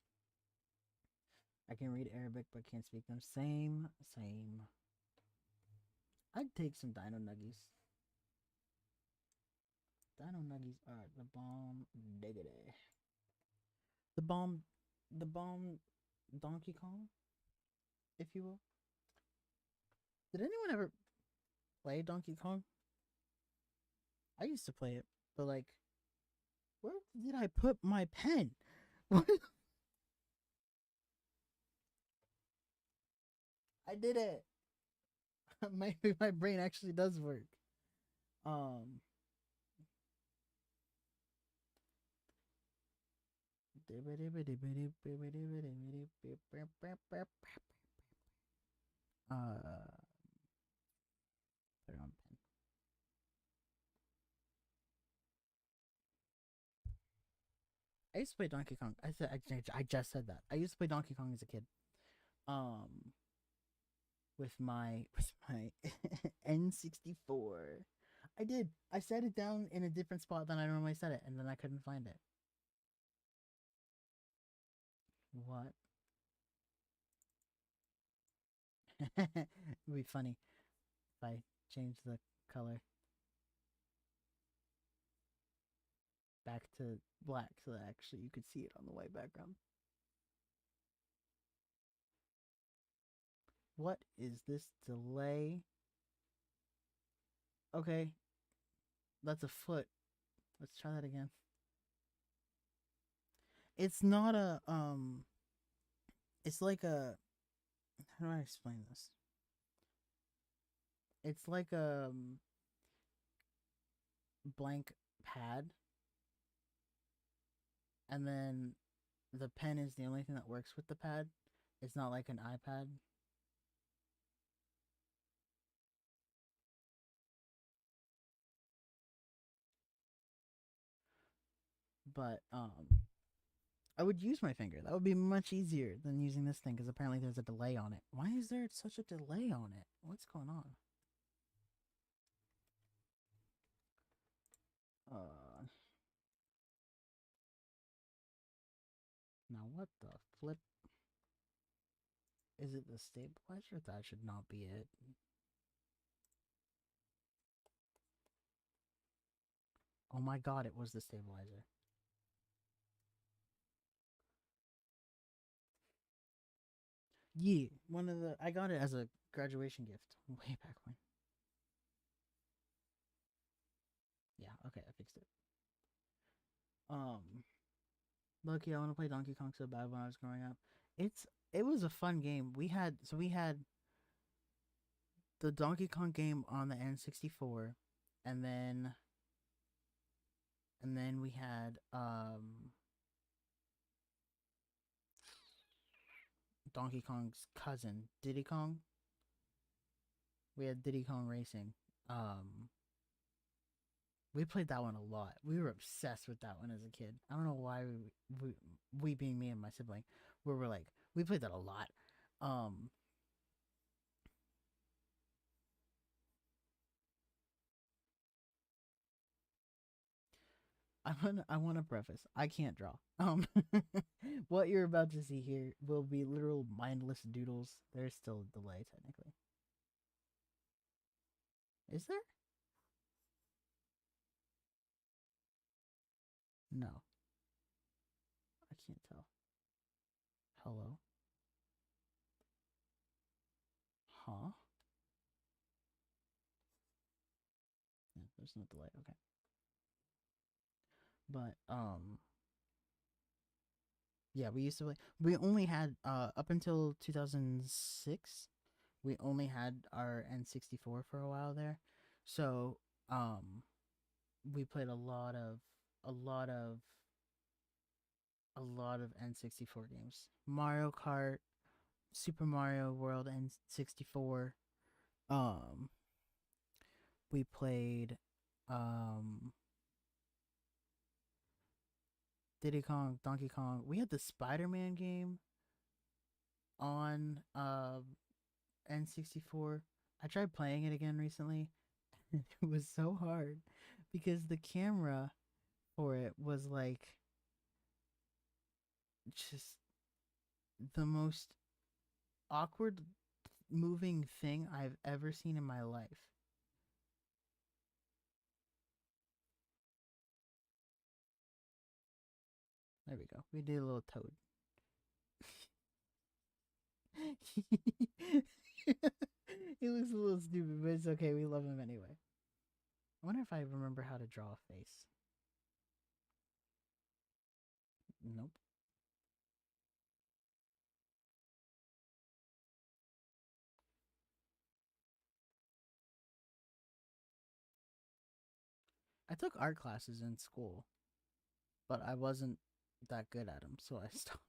I can read Arabic but can't speak them. Same. I'd take some Dino Nuggies. Dino Nuggies are the bomb diggity. The bomb Donkey Kong, if you will. Did anyone ever play Donkey Kong? I used to play it, but like, where did I put my pen? I did it. Maybe my brain actually does work. Um. Put it on pen. I used to play Donkey Kong. I just said that. I used to play Donkey Kong as a kid. Um, with my N64. I did. I set it down in a different spot than I normally set it, and then I couldn't find it. What? It would be funny if I change the color back to black so that actually you could see it on the white background. What is this delay? Okay, that's a foot. Let's try that again. It's not a it's like a, how do I explain this? It's like a blank pad, and then the pen is the only thing that works with the pad. It's not like an iPad. But I would use my finger. That would be much easier than using this thing because apparently there's a delay on it. Why is there such a delay on it? What's going on? Uh, Now what the flip? Is it the stabilizer? That should not be it. Oh my god, it was the stabilizer. Yeah, I got it as a graduation gift way back when. Yeah, okay, I fixed it. Lucky, I want to play Donkey Kong so bad when I was growing up. It was a fun game. We had the Donkey Kong game on the N64, and then we had Donkey Kong's cousin, Diddy Kong. We had Diddy Kong Racing. We played that one a lot. We were obsessed with that one as a kid. I don't know why we being me and my sibling, we were like, we played that a lot. I want to preface. I can't draw. What you're about to see here will be literal mindless doodles. There's still a delay technically. Is there? No, I can't tell. Hello? Huh? Yeah, there's no delay. Okay. But yeah, we used to play. We only had up until 2006. We only had our N64 for a while there, so we played a lot of a lot of N64 games. Mario Kart, Super Mario World N64. Um, we played um Diddy Kong, Donkey Kong. We had the Spider-Man game on N64. I tried playing it again recently. And it was so hard because the camera for it was like just the most awkward moving thing I've ever seen in my life. There we go. We did a little toad. It was a little stupid, but it's okay. We love him anyway. I wonder if I remember how to draw a face. Nope. I took art classes in school, but I wasn't that good at them, so I stopped.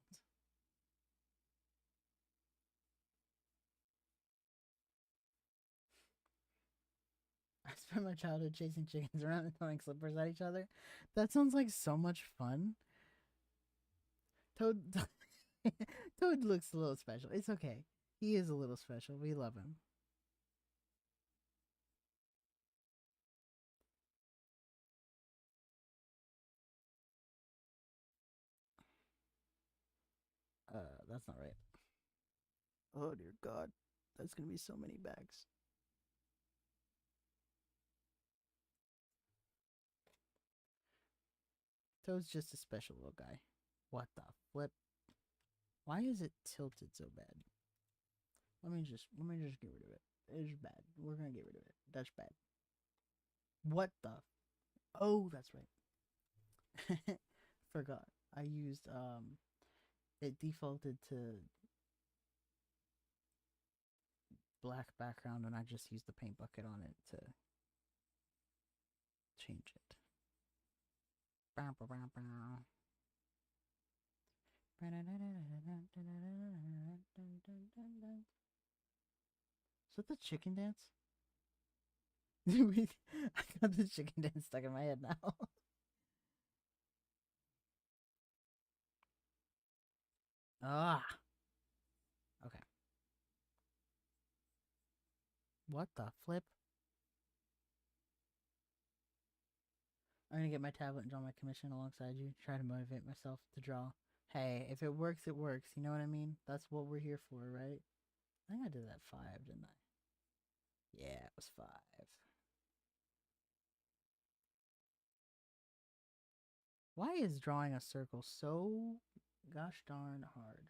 I spent my childhood chasing chickens around and throwing slippers at each other. That sounds like so much fun. Toad Toad looks a little special. It's okay. He is a little special. We love him. that's not right. Oh dear God, that's gonna be so many bags. Toad's just a special little guy. What the flip? Why is it tilted so bad? Let me just get rid of it. It's bad. We're gonna get rid of it. That's bad. What the? Oh, that's right. Forgot. I used it defaulted to black background and I just used the paint bucket on it to change it. Is that the chicken dance? I got the chicken dance stuck in my head now. Ah. Okay. What the flip? I'm gonna get my tablet and draw my commission alongside you. Try to motivate myself to draw. Hey, if it works, it works. You know what I mean? That's what we're here for, right? I think I did that 5, didn't I? Yeah, it was 5. Why is drawing a circle so gosh darn hard?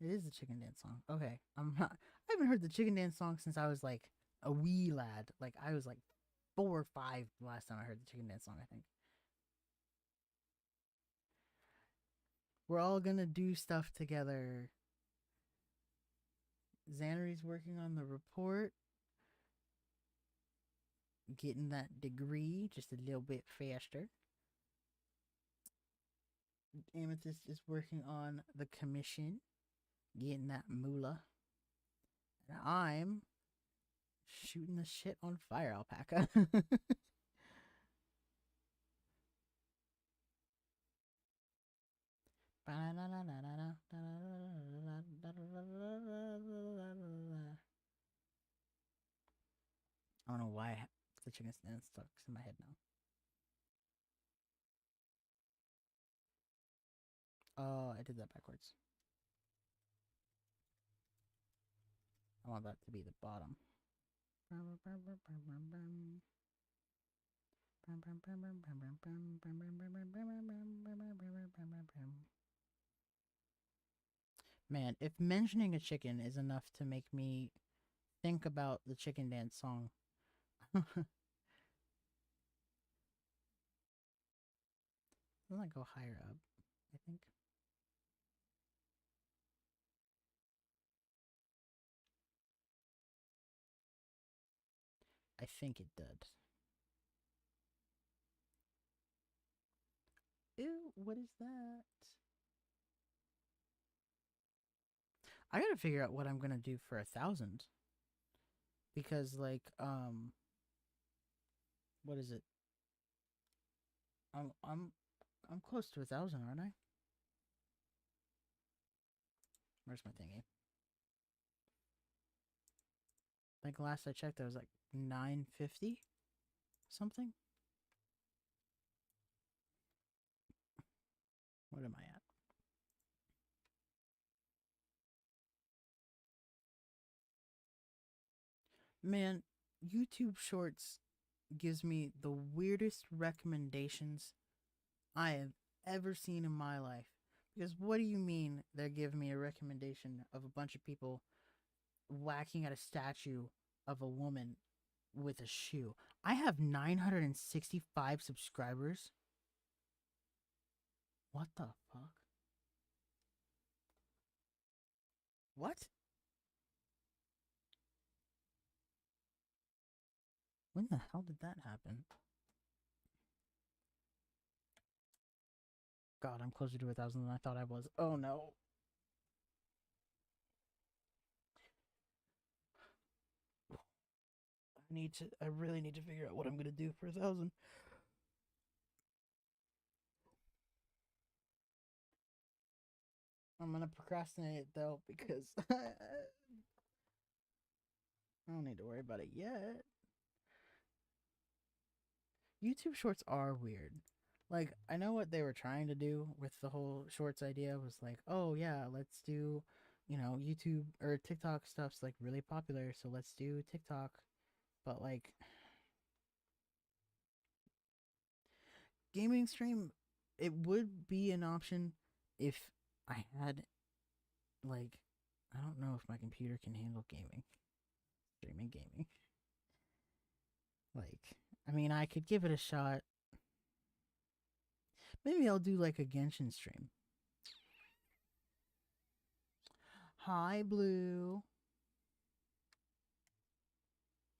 It is the chicken dance song. Okay, I'm not. I haven't heard the chicken dance song since I was like a wee lad. Like I was like 4 or 5 the last time I heard the chicken dance song. I think we're all gonna do stuff together. Xanary's working on the report, getting that degree just a little bit faster. Amethyst is working on the commission, getting that moolah. And I'm shooting the shit on Fire Alpaca. I don't know why the chicken stand stuck in my head now. Oh, I did that backwards. I want that to be the bottom. Man, if mentioning a chicken is enough to make me think about the chicken dance song. Doesn't that go higher up, I think? I think it did. Ew, what is that? I gotta figure out what I'm gonna do for 1,000. Because like, what is it? I'm close to 1,000, aren't I? Where's my thingy? I think last I checked, I was like 950 something. What am I at? Man, YouTube Shorts gives me the weirdest recommendations I have ever seen in my life. Because what do you mean they're giving me a recommendation of a bunch of people whacking at a statue of a woman with a shoe? I have 965 subscribers. What the fuck? What? When the hell did that happen? God, I'm closer to 1,000 than I thought I was. Oh no. I really need to figure out what I'm gonna do for 1,000. I'm gonna procrastinate it though because I don't need to worry about it yet. YouTube Shorts are weird. Like, I know what they were trying to do with the whole shorts idea was like, oh yeah, let's do, YouTube or TikTok stuff's like really popular, so let's do TikTok. But like, gaming stream, it would be an option if I had, like, I don't know if my computer can handle streaming gaming. Like, I mean, I could give it a shot. Maybe I'll do like a Genshin stream. Hi, Blue.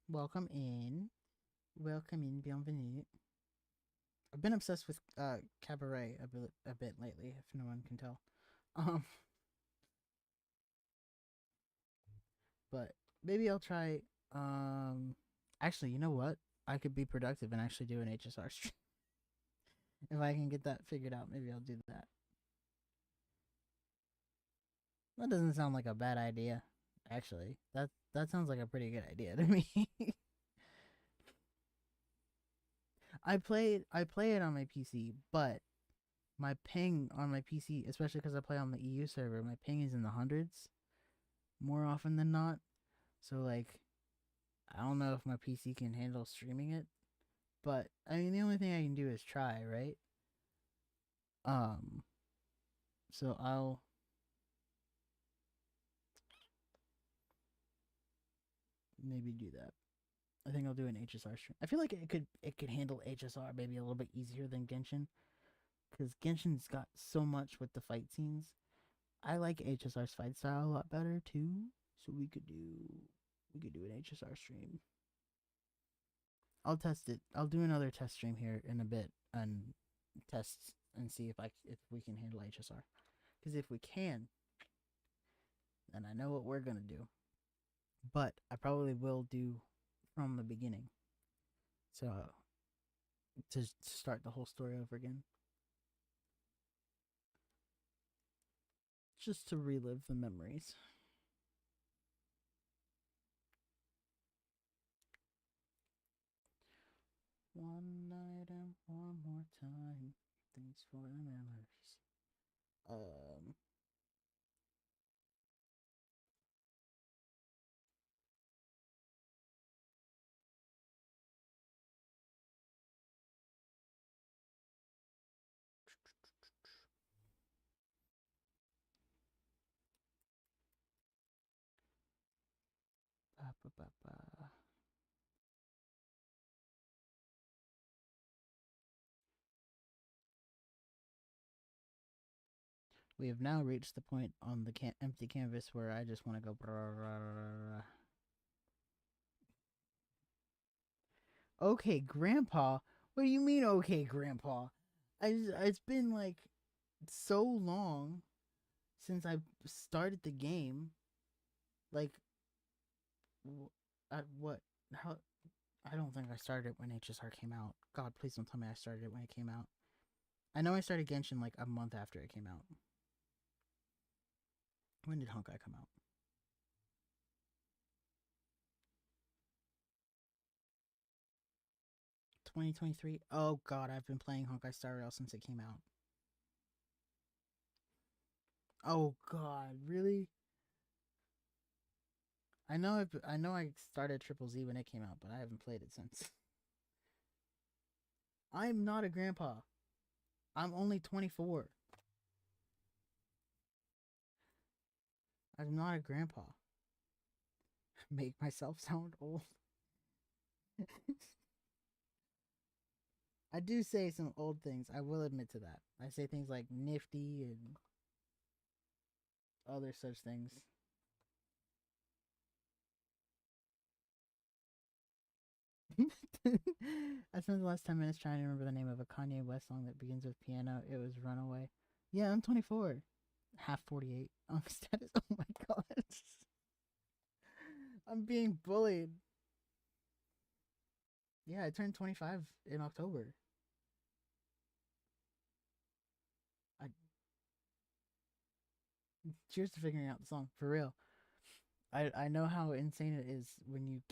Welcome in. Welcome in, bienvenue. I've been obsessed with Cabaret a bit lately, if no one can tell. Um, but maybe I'll try. Actually, you know what? I could be productive and actually do an HSR stream. If I can get that figured out, maybe I'll do that. That doesn't sound like a bad idea. Actually, that sounds like a pretty good idea to me. I play it on my PC, but my ping on my PC, especially because I play on the EU server, my ping is in the hundreds more often than not. So like, I don't know if my PC can handle streaming it, but I mean the only thing I can do is try, right? Um, so I'll maybe do that. I think I'll do an HSR stream. I feel like it could handle HSR maybe a little bit easier than Genshin because Genshin's got so much with the fight scenes. I like HSR's fight style a lot better too, so we could do an HSR stream. I'll test it. I'll do another test stream here in a bit and test and see if we can handle HSR. Because if we can, then I know what we're gonna do. But I probably will do from the beginning. So to start the whole story over again, just to relive the memories. One night and one more time. Thanks for the memories. Um, ba, ba, ba, ba. We have now reached the point on the empty canvas where I just want to go. Okay, Grandpa. What do you mean, okay, Grandpa? It's been like so long since I started the game. Like, at what? How? I don't think I started it when HSR came out. God, please don't tell me I started it when it came out. I know I started Genshin like a month after it came out. When did Honkai come out? 2023. Oh God, I've been playing Honkai Star Rail since it came out. Oh God, really? I know I started Triple Z when it came out, but I haven't played it since. I'm not a grandpa. I'm only 24. I'm not a grandpa. Make myself sound old. I do say some old things. I will admit to that. I say things like nifty and other such things. I spent the last 10 minutes trying to remember the name of a Kanye West song that begins with piano. It was Runaway. Yeah, I'm 24. Half 48 on status. Oh my god. I'm being bullied. Yeah, I turned 25 in October. I Cheers to figuring out the song for real. I know how insane it is when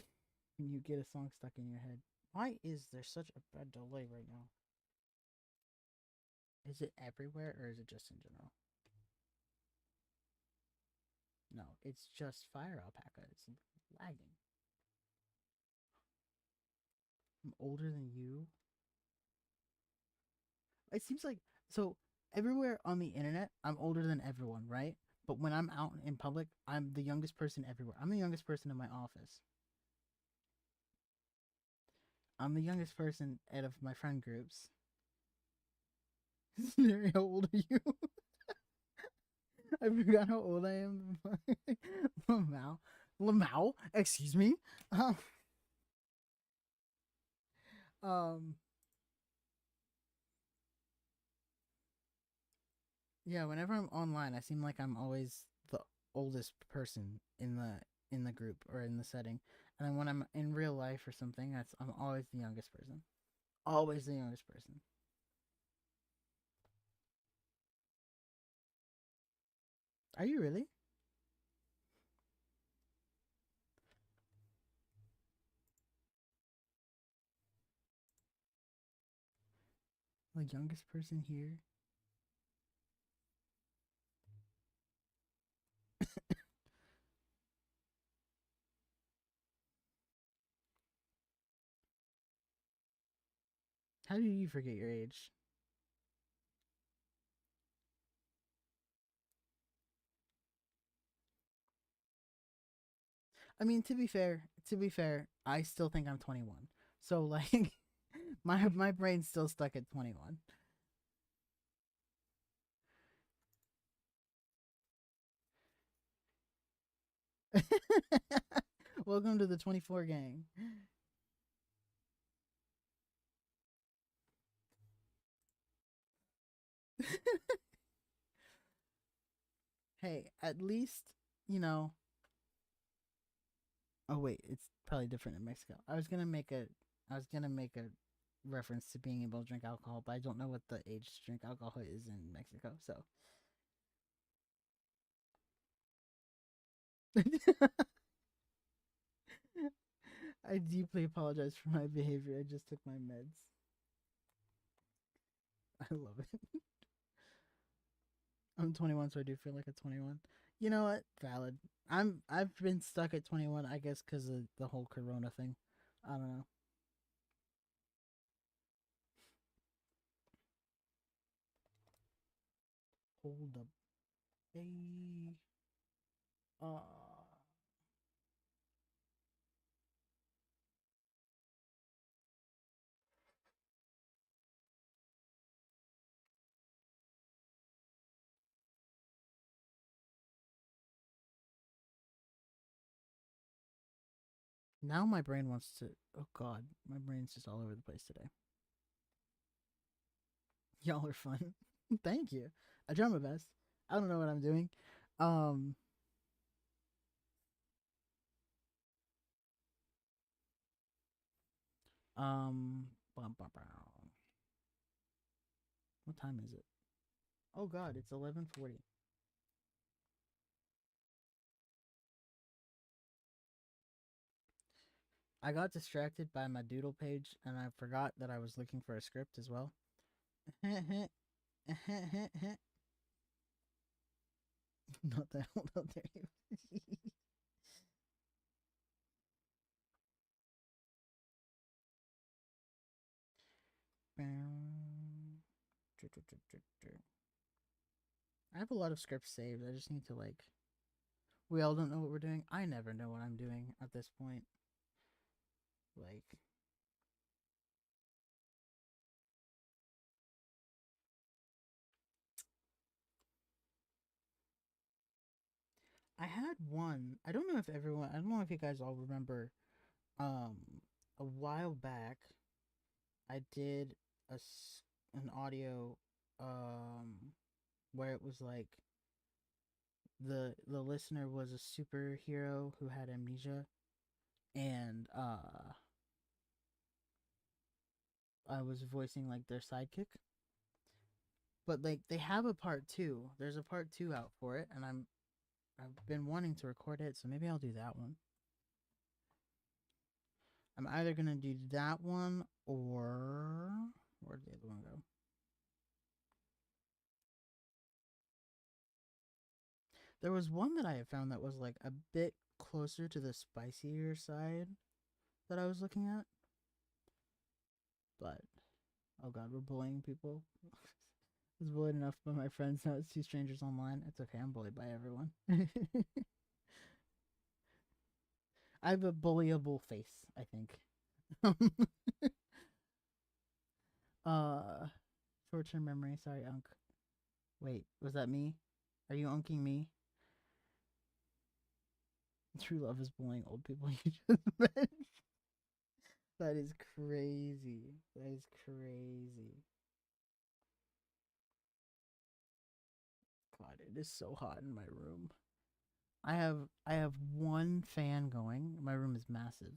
you get a song stuck in your head. Why is there such a bad delay right now? Is it everywhere or is it just in general? No, it's just Fire Alpaca. It's lagging. I'm older than you. It seems like so everywhere on the internet, I'm older than everyone, right? But when I'm out in public, I'm the youngest person everywhere. I'm the youngest person in my office. I'm the youngest person out of my friend groups. How old are you? I forgot how old I am. Lamau. Lamau? Excuse me? Um, um, yeah, whenever I'm online, I seem like I'm always the oldest person in the group or in the setting. And then when I'm in real life or something, I'm always the youngest person. Always the youngest person. Are you really? The youngest person here? How do you forget your age? I mean, to be fair, I still think I'm 21. So like, my brain's still stuck at 21. Welcome to the 24 gang. Hey, at least you know. Oh wait, it's probably different in Mexico. I was gonna make a reference to being able to drink alcohol, but I don't know what the age to drink alcohol is in Mexico. So I deeply apologize for my behavior. I just took my meds. I love it. I'm 21, so I do feel like a 21. You know what? Valid. I've been stuck at 21, I guess, because of the whole Corona thing. I don't know. Hold up, hey. Uh, Now my brain wants to. Oh God, my brain's just all over the place today. Y'all are fun. Thank you. I try my best. I don't know what I'm doing. Um, bum, bum, bum. What time is it? Oh God, it's 11:40. I got distracted by my doodle page and I forgot that I was looking for a script as well. Not that old out there. I have a lot of scripts saved. I just need to like. We all don't know what we're doing. I never know what I'm doing at this point. Like, I had one. I don't know if everyone. I don't know if you guys all remember. Um, a while back, I did an audio. Where it was like the listener was a superhero who had amnesia, and I was voicing like their sidekick. But like they have a part two. There's a part two out for it, and I've been wanting to record it, so maybe I'll do that one. I'm either gonna do that one or where did the other one go? There was one that I had found that was like a bit closer to the spicier side that I was looking at. But oh god, we're bullying people. I was bullied enough by my friends. Now it's two strangers online. It's okay. I'm bullied by everyone. I have a bullyable face, I think. uh, Short-term memory. Sorry, Unk. Wait, was that me? Are you unking me? True love is bullying old people. You just mentioned. That is crazy. That is crazy. God, it is so hot in my room. I have one fan going. My room is massive.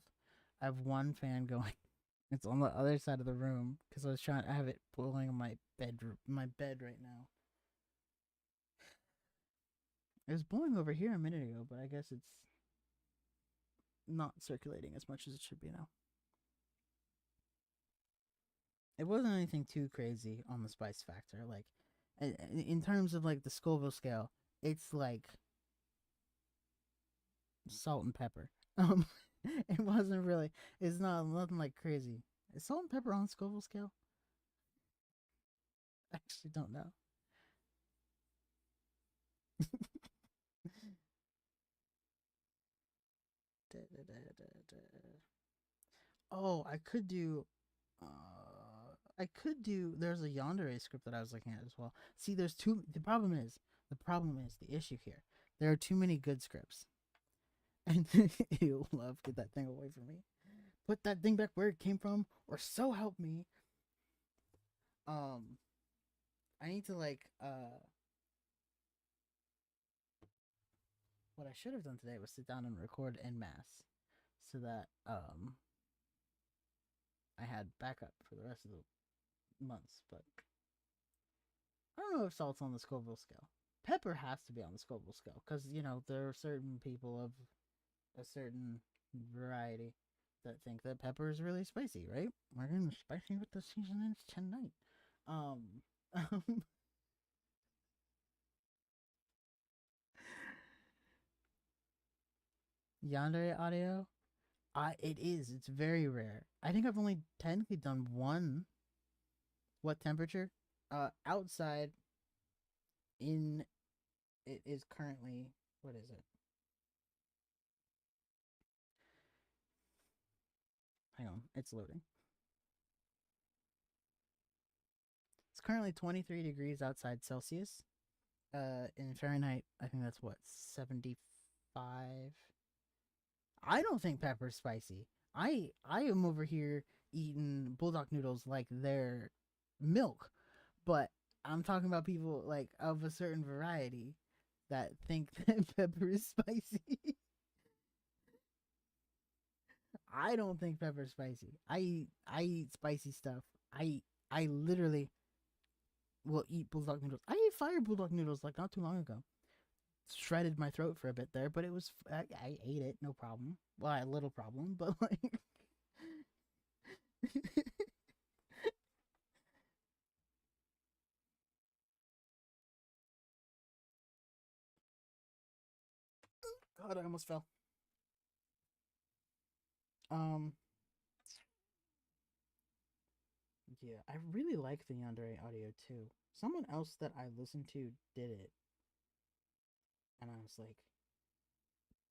I have one fan going. It's on the other side of the room because I have it blowing on my bed right now. It was blowing over here a minute ago, but I guess it's not circulating as much as it should be now. It wasn't anything too crazy on the spice factor. Like, in terms of like the Scoville scale, it's like salt and pepper. It wasn't really. It's not nothing like crazy. Is salt and pepper on Scoville scale? I actually don't know. Oh, I could do. I could do. There's a Yandere script that I was looking at as well. See, there's two. The problem is the issue here. There are too many good scripts. And you love get that thing away from me. Put that thing back where it came from, or so help me. Um, I need to what I should have done today was sit down and record en masse, so that I had backup for the rest of the months. But I don't know if salt's on the Scoville scale. Pepper has to be on the Scoville scale because there are certain people of a certain variety that think that pepper is really spicy, right? We're gonna spicy with the seasonings tonight. Um, Yandere audio. It is. It's very rare. I think I've only technically done one. What temperature? Outside. In it is currently. What is it? Hang on, it's loading. It's currently 23 degrees outside Celsius. In Fahrenheit, I think that's what 75. I don't think pepper's spicy. I am over here eating bulldog noodles like they're milk, but I'm talking about people like of a certain variety that think that pepper is spicy. I don't think pepper's spicy. I eat spicy stuff. I literally will eat bulldog noodles. I ate fire bulldog noodles like not too long ago. Shredded my throat for a bit there, but it was I ate it, no problem. Well, I had a little problem, but like God, I almost fell. Um, yeah, I really like the Yandere audio too. Someone else that I listened to did it, and I was like,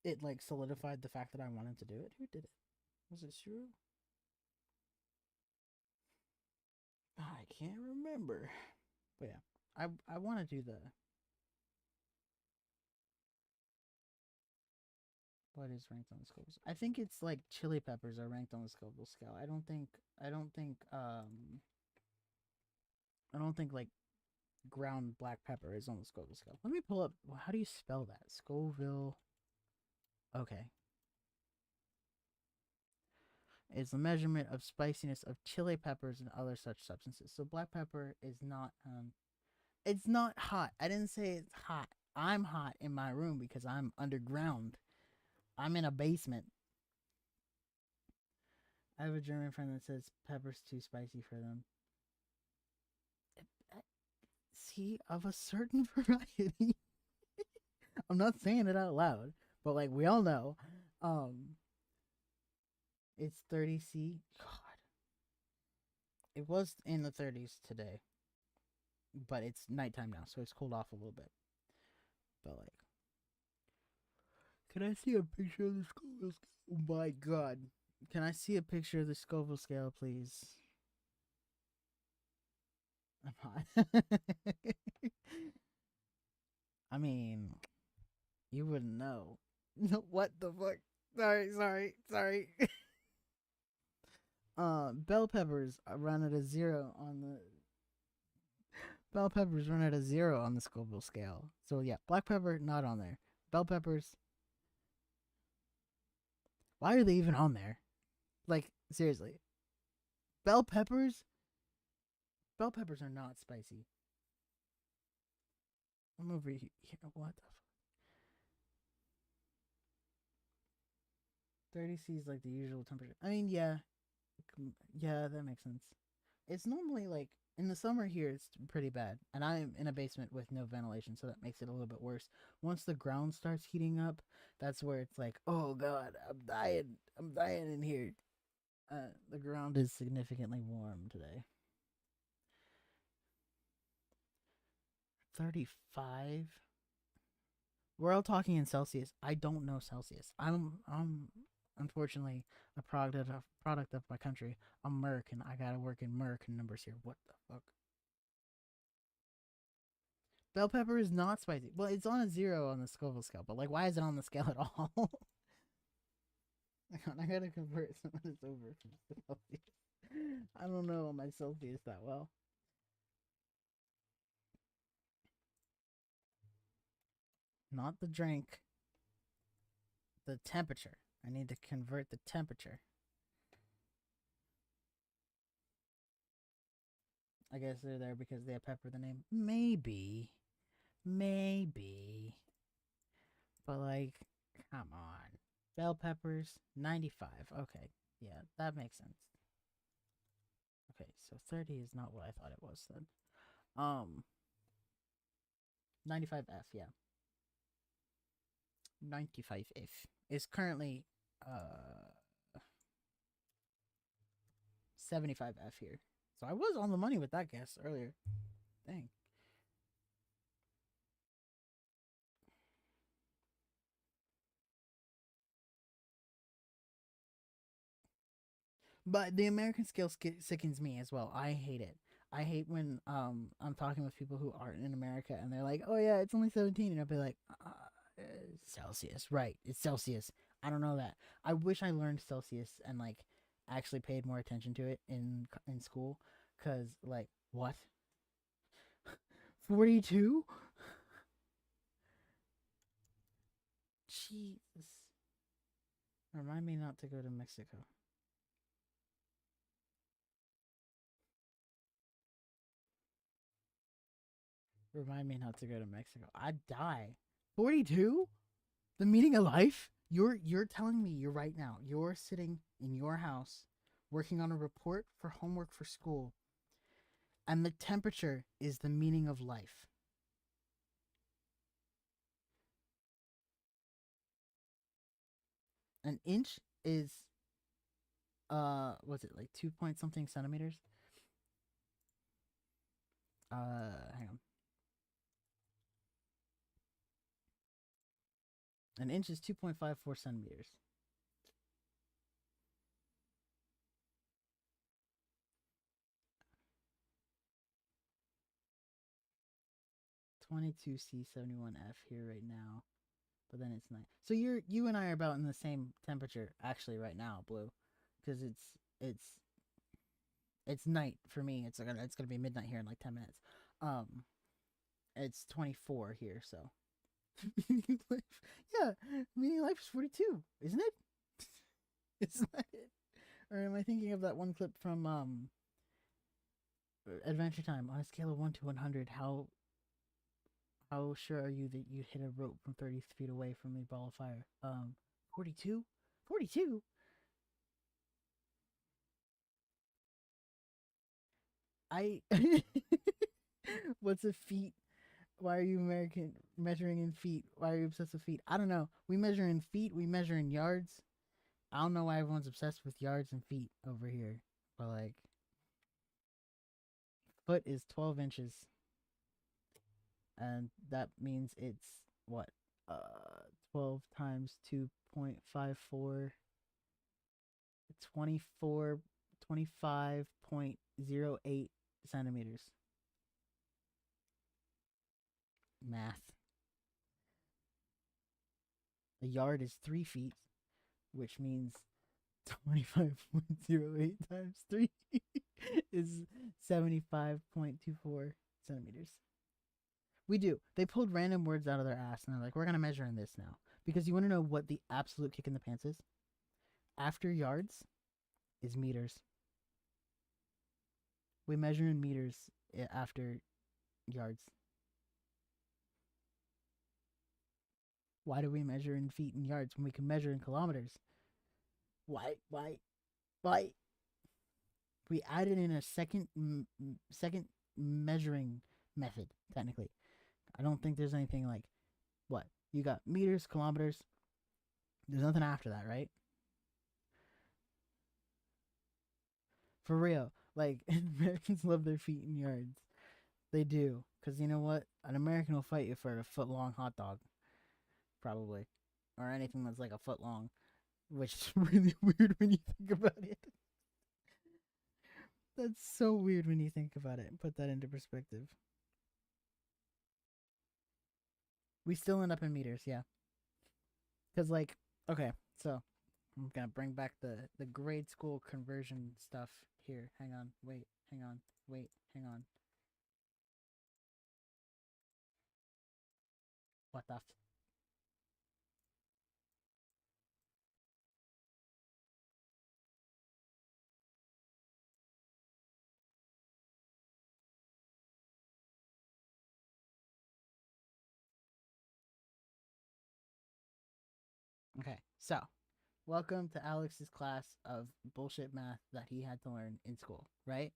it like solidified the fact that I wanted to do it. Who did it? Was it Shuru? I can't remember. But yeah, I want to do the what is ranked on the Scoville. I think it's like chili peppers are ranked on the Scoville scale. I don't think like ground black pepper is on the Scoville scale. Let me pull up. How do you spell that? Scoville. Okay. It's the measurement of spiciness of chili peppers and other such substances. So black pepper is not it's not hot. I didn't say it's hot. I'm hot in my room because I'm underground. I'm in a basement. I have a German friend that says pepper's too spicy for them. See, of a certain variety. I'm not saying it out loud, but like we all know, um, it's 30°C. God, it was in the 30s today, but it's nighttime now, so it's cooled off a little bit. But like, can I see a picture of the Scoville scale? Oh my god, can I see a picture of the Scoville scale, please? I'm hot. I mean, you wouldn't know. What the fuck? Sorry. Bell peppers run at a zero on the bell peppers run at a zero on the Scoville scale. So yeah, black pepper not on there. Bell peppers. Why are they even on there? Like seriously, bell peppers. Bell peppers are not spicy. I'm over here. What the fuck? 30°C is like the usual temperature. I mean, yeah, that makes sense. It's normally like in the summer here, it's pretty bad, and I'm in a basement with no ventilation, so that makes it a little bit worse. Once the ground starts heating up, that's where it's like, oh god, I'm dying in here. The ground is significantly warm today. 35. We're all talking in Celsius. I don't know Celsius. I'm unfortunately a product of my country. I'm American. I gotta work in American numbers here. What the fuck? Bell pepper is not spicy. Well, it's on a zero on the Scoville scale, but like, why is it on the scale at all? I gotta convert some of this over from Celsius. I don't know my Celsius that well. Not the drink, the temperature. I need to convert the temperature. I guess they're there because they have pepper the name. Maybe. But like, come on. Bell peppers, 95. Okay, yeah, that makes sense. Okay, so 30 is not what I thought it was then. 95F, yeah. 95F is currently 75F here. So I was on the money with that guess earlier. Dang. But the American scale sickens me as well. I hate it. I hate when I'm talking with people who aren't in America and they're like, "Oh yeah, it's only 17," and I'll be like, Celsius, right? It's Celsius. I don't know that. I wish I learned Celsius and like actually paid more attention to it in school, cause like what 42? Jesus! Remind me not to go to Mexico. Remind me not to go to Mexico. I'd die. 42? The meaning of life? You're telling me you're right now. You're sitting in your house working on a report for homework for school and the temperature is the meaning of life. An inch is what's it like 2 point something centimeters? Hang on. An inch is 2.54 centimeters. 22C71F here right now, but then it's night. So you and I are about in the same temperature actually right now, Blue, because it's night for me. It's gonna be midnight here in like 10 minutes. Um, it's 24 here, so yeah, meaning life is 42, isn't it? Isn't that it? Or am I thinking of that one clip from Adventure Time? On a scale of 1 to 100, how sure are you that you'd hit a rope from 30 feet away from a ball of fire? 42? 42? I. What's a feet Why are you American measuring in feet? Why are you obsessed with feet? I don't know. We measure in feet. We measure in yards. I don't know why everyone's obsessed with yards and feet over here. But like, foot is 12 inches, and that means it's what? 12 times 2.54, 24, 25.08 centimeters. Math. A yard is 3 feet, which means 25.08 times 3 is 75.24 centimeters. We do. They pulled random words out of their ass and they're like, we're going to measure in this now. Because you want to know what the absolute kick in the pants is? After yards is meters. We measure in meters after yards. Why do we measure in feet and yards when we can measure in kilometers? Why? We added in a second measuring method, technically. I don't think there's anything like, what? You got meters, kilometers. There's nothing after that, right? For real. Like, Americans love their feet in yards. They do. Because you know what? An American will fight you for a foot long hot dog. Probably. Or anything that's like a foot long. Which is really weird when you think about it. That's so weird when you think about it and put that into perspective. We still end up in meters, yeah. Because, like, okay, so I'm gonna bring back the grade school conversion stuff here. Hang on, wait, hang on, wait, hang on. What the? Okay, so welcome to Alex's class of bullshit math that he had to learn in school, right?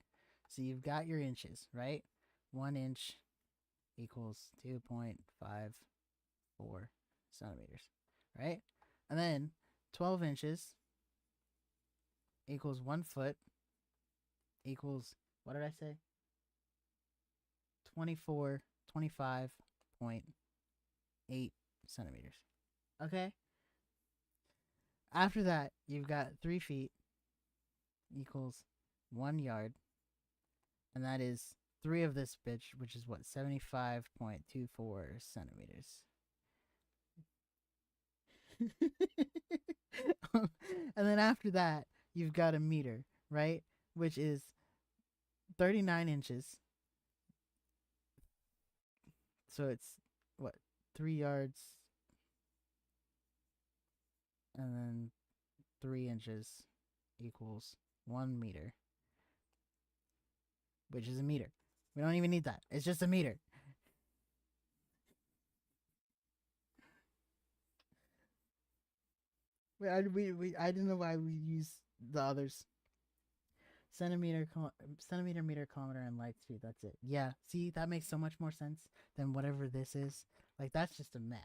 So you've got your inches, right? 1 inch equals 2.54 centimeters, right? And then 12 inches equals 1 foot equals, what did I say? 24, 25.8 centimeters. Okay? After that, you've got 3 feet equals 1 yard. And that is 3 of this bitch, which is what? 75.24 centimeters. And then after that, you've got a meter, right? Which is 39 inches. So it's what? 3 yards and then 3 inches equals 1 meter, which is a meter. We don't even need that. It's just a meter. I didn't know why we use the others. Centimeter, meter, kilometer, and light speed. That's it. Yeah. See, that makes so much more sense than whatever this is. Like, that's just a mess.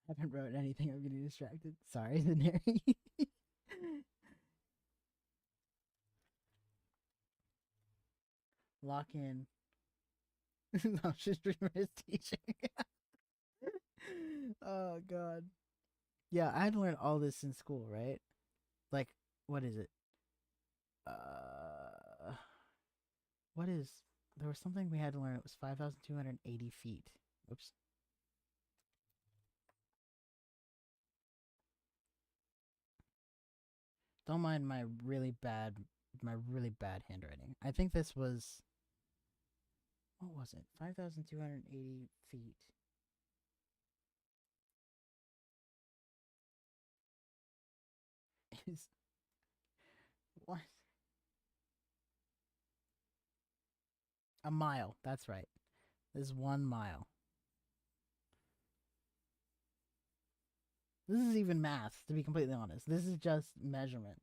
I haven't wrote anything. I'm getting distracted. Sorry, the narrating. Lock in. No, just remember teaching. Oh god. Yeah, I had to learn all this in school, right? Like, what is it? Uh, what is? There was something we had to learn. It was 5,280 feet. Oops. Don't mind my really bad handwriting. I think this was, what was it? 5,280 feet. Is what? A mile. That's right. This is 1 mile. This is even math, to be completely honest. This is just measurement.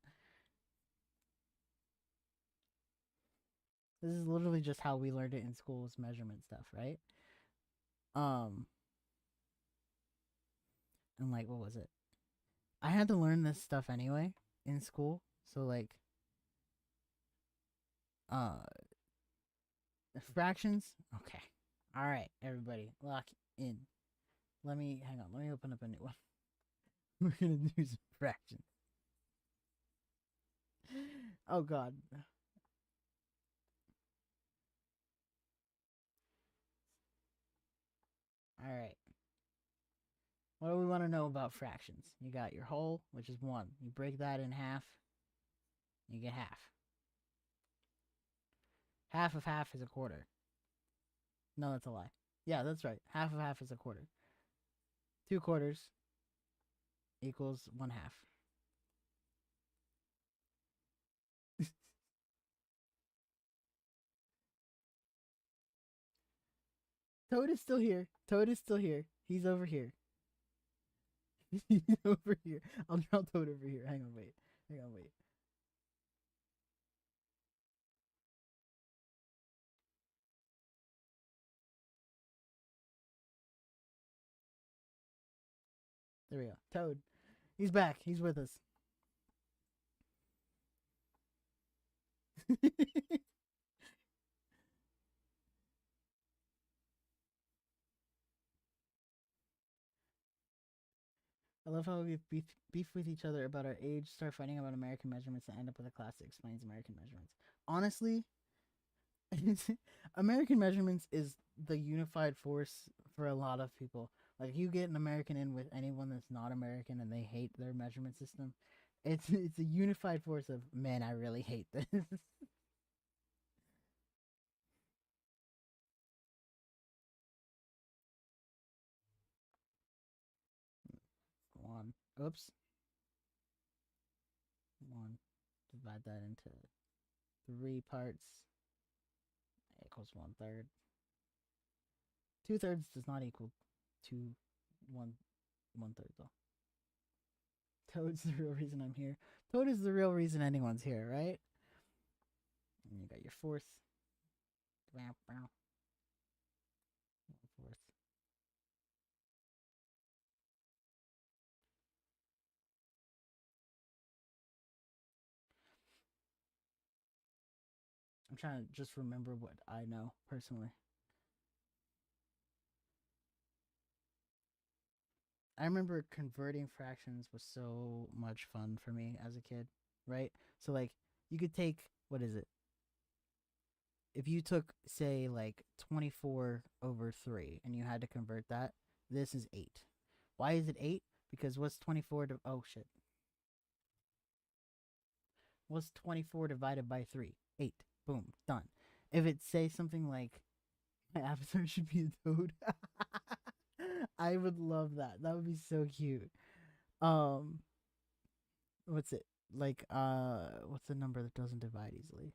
This is literally just how we learned it in school, was measurement stuff, right? Um, and like, what was it? I had to learn this stuff anyway in school. So like, uh, fractions. Okay. All right, everybody, lock in. Let me hang on. Let me open up a new one. We're gonna do some fractions. Oh God. All right. What do we want to know about fractions? You got your whole, which is 1. You break that in half, you get half. Half of half is a quarter. No, that's a lie. Yeah, that's right. Half of half is a quarter. 2 quarters equals 1 half. Toad is still here. Toad is still here. He's over here. He's over here. I'll draw Toad over here. Hang on, wait. Hang on, wait. There we go. Toad. He's back. He's with us. I love how we beef with each other about our age, start fighting about American measurements, and end up with a class that explains American measurements. Honestly, American measurements is the unified force for a lot of people. Like, you get an American in with anyone that's not American and they hate their measurement system, it's a unified force of, man, I really hate this. One. Oops. One. Divide that into 3 parts. Equals 1/3. 2/3 does not equal 2 1 1/3 though. Toad's the real reason I'm here. Toad is the real reason anyone's here, right? And you got your fourth. Fourth. I'm trying to just remember what I know personally. I remember converting fractions was so much fun for me as a kid, right? So like, you could take, what is it? If you took, say, like 24 over 3 and you had to convert that, this is 8. Why is it 8? Because what's 24 to, oh shit. What's 24 divided by 3? 8. Boom, done. If it says something like, my avatar should be a toad, I would love that. That would be so cute. Um, what's it? Like, what's the number that doesn't divide easily?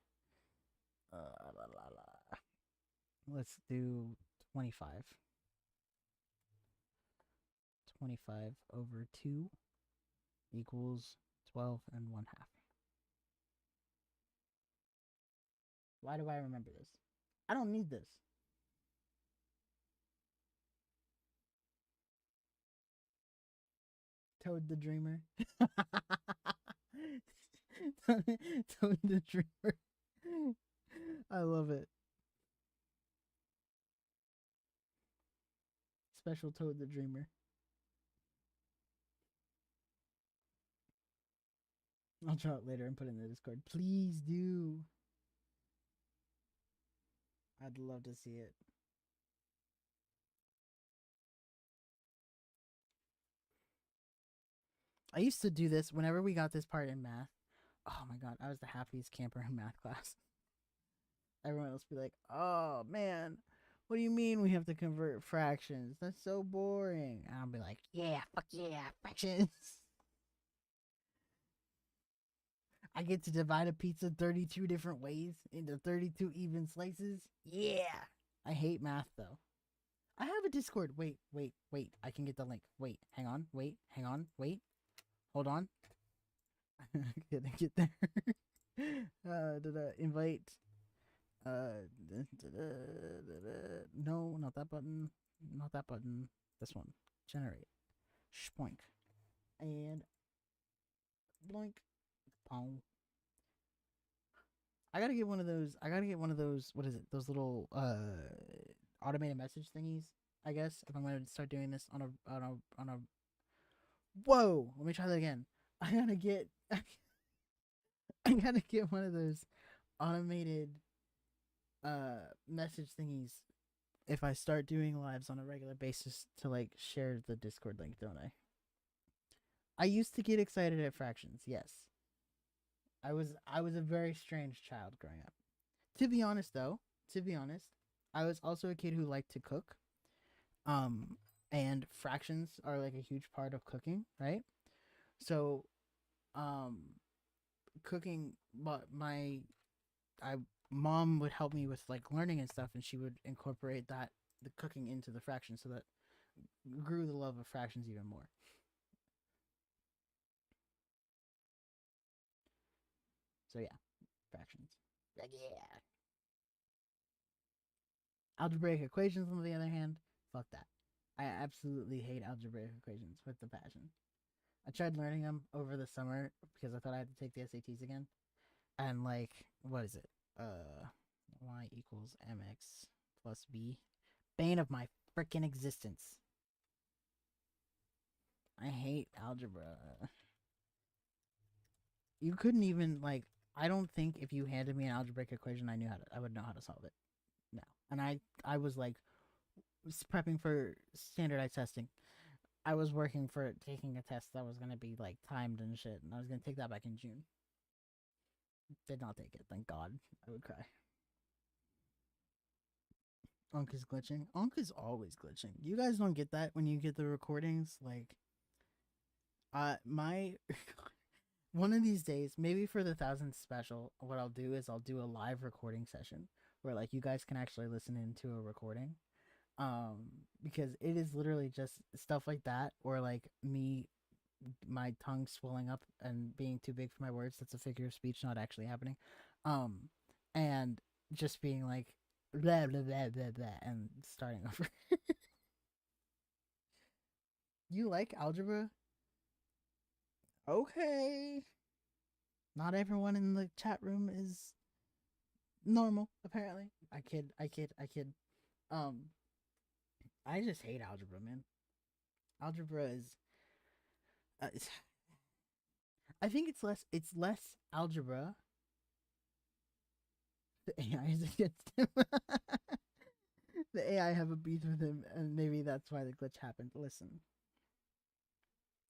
La, la, la. Let's do 25. 25 over 2 equals 12 and 1/2. Why do I remember this? I don't need this. Toad the Dreamer. Toad the Dreamer. I love it. Special Toad the Dreamer. I'll draw it later and put it in the Discord. Please do. I'd love to see it. I used to do this whenever we got this part in math. Oh my god, I was the happiest camper in math class. Everyone else be like, "Oh man, what do you mean we have to convert fractions? That's so boring." And I'll be like, "Yeah, fuck yeah, fractions." I get to divide a pizza 32 different ways into 32 even slices. Yeah. I hate math though. I have a Discord. Wait, wait, wait. I can get the link. Wait, hang on. Wait, hang on. Wait. Hold on. Gonna get there. Invite. No, not that button. Not that button. This one. Generate. Spoink. And bloink. Pong. I gotta get one of those. I gotta get one of those. What is it? Those little automated message thingies. I guess if I'm gonna start doing this on a. Whoa! Let me try that again. I gotta get. I gotta get one of those automated message thingies if I start doing lives on a regular basis to like share the Discord link, don't I? I used to get excited at fractions. Yes. I was a very strange child growing up. To be honest though, to be honest, I was also a kid who liked to cook. Um and fractions are like a huge part of cooking, right? So, um cooking, but my I mom would help me with like learning and stuff, and she would incorporate that the cooking into the fractions, so that grew the love of fractions even more. So yeah, fractions. Like, yeah. Algebraic equations, on the other hand, fuck that. I absolutely hate algebraic equations with the passion. I tried learning them over the summer because I thought I had to take the SATs again, and like, what is it? Y equals mx plus b. Bane of my freaking existence. I hate algebra. You couldn't even like. I don't think if you handed me an algebraic equation, I would know how to solve it. No, and I was like prepping for standardized testing. I was working for taking a test that was gonna be like timed and shit, and I was gonna take that back in June. Did not take it, thank God. I would cry. Unk is glitching. Unk is always glitching. You guys don't get that when you get the recordings. Like, my one of these days, maybe for the 1,000th special, what I'll do is I'll do a live recording session where like you guys can actually listen into a recording. Because it is literally just stuff like that, or like me, my tongue swelling up and being too big for my words. That's a figure of speech, not actually happening. Um, and just being like blah blah blah blah blah and starting over. You like algebra? Okay. Not everyone in the chat room is normal, apparently. I kid, I kid, I kid. Um, I just hate algebra, man. Algebra is. I think it's less algebra. The AI is against him. The AI have a beef with him, and maybe that's why the glitch happened. Listen,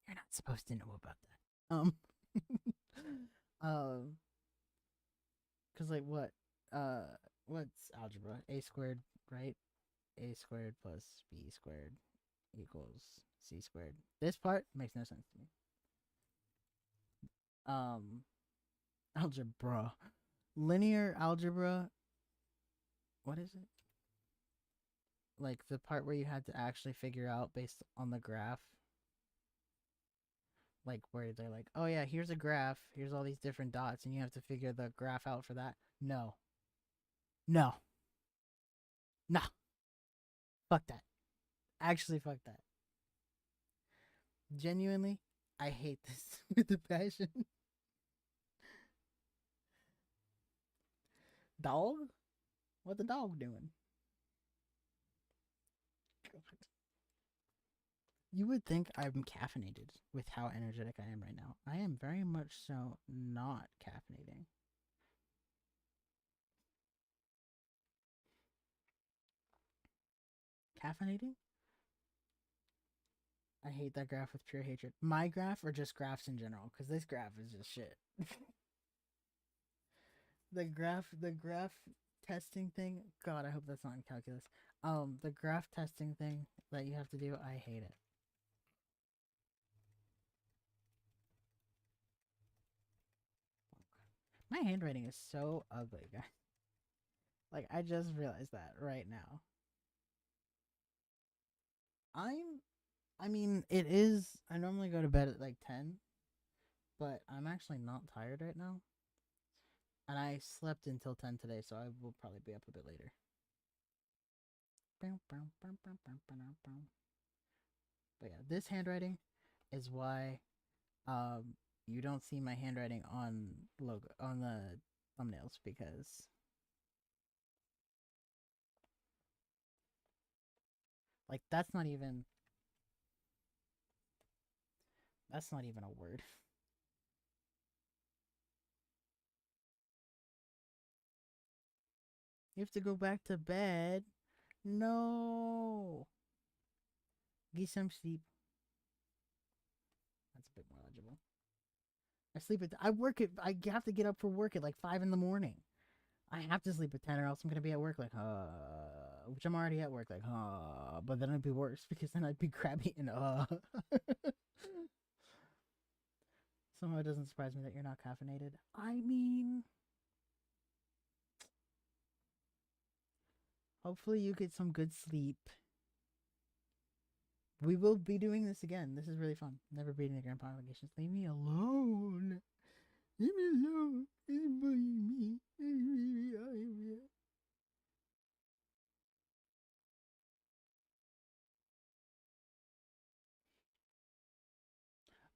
you're not supposed to know about that. Um, cause like what? Uh, what's algebra? A squared, right? A squared plus b squared equals c squared. This part makes no sense to me. Um, algebra, linear algebra. What is it? Like the part where you had to actually figure out based on the graph, like where they're like, oh yeah, here's a graph, here's all these different dots, and you have to figure the graph out for that. No, no, nah, fuck that. Actually, fuck that. Genuinely, I hate this with a passion. Dog? What the dog doing? God. You would think I'm caffeinated with how energetic I am right now. I am very much so not caffeinating. Caffeinating? I hate that graph with pure hatred. My graph or just graphs in general? Because this graph is just shit. The graph testing thing. God, I hope that's not in calculus. The graph testing thing that you have to do, I hate it. My handwriting is so ugly, guys. Like I just realized that right now. I'm I mean, it is I normally go to bed at like 10, but I'm actually not tired right now. And I slept until 10 today, so I will probably be up a bit later. But yeah, this handwriting is why you don't see my handwriting on logo on the thumbnails, because like that's not even a word. You have to go back to bed. No. Get some sleep. That's a bit more legible. I sleep at. I work at. I have to get up for work at like 5 in the morning. I have to sleep at 10, or else I'm gonna be at work like, which I'm already at work like, but then it'd be worse because then I'd be crabby and Somehow it doesn't surprise me that you're not caffeinated. I mean, hopefully you get some good sleep. We will be doing this again. This is really fun. Never beating the grandpa allegations. Leave me alone. Leave me alone. It's bullying me.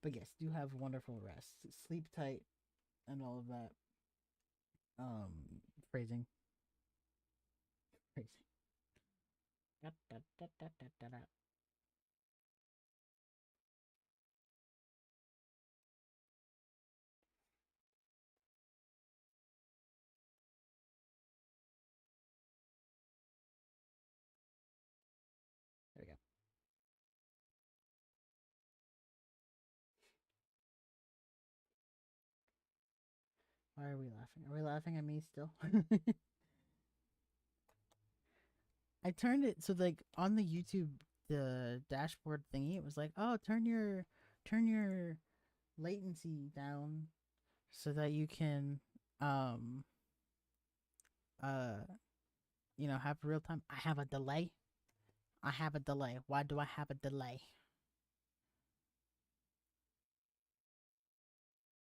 But yes, do have wonderful rest. Sleep tight and all of that. Phrasing. Phrasing. Da, da, da, da, da, da, da. There we go. Why are we laughing? Are we laughing at me still? I turned it so like on the YouTube the dashboard thingy, it was like, oh, turn your latency down so that you can um uh have real time. I have a delay. I have a delay. Why do I have a delay?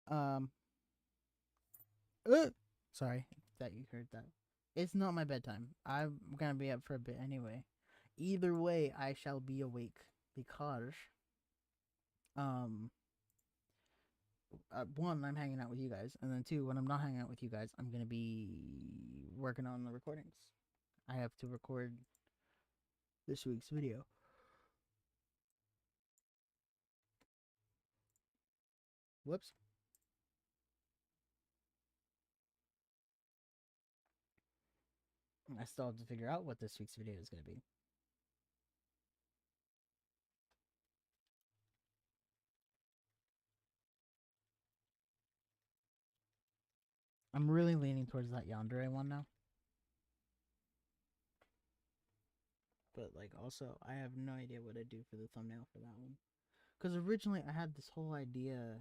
Um sorry that you heard that. It's not my bedtime. I'm gonna be up for a bit anyway. Either way, I shall be awake because um one, I'm hanging out with you guys, and then two, when I'm not hanging out with you guys, I'm gonna be working on the recordings. I have to record this week's video. Whoops. I still have to figure out what this week's video is gonna be. I'm really leaning towards that Yandere one now. But like also I have no idea what to do for the thumbnail for that one. Because originally I had this whole idea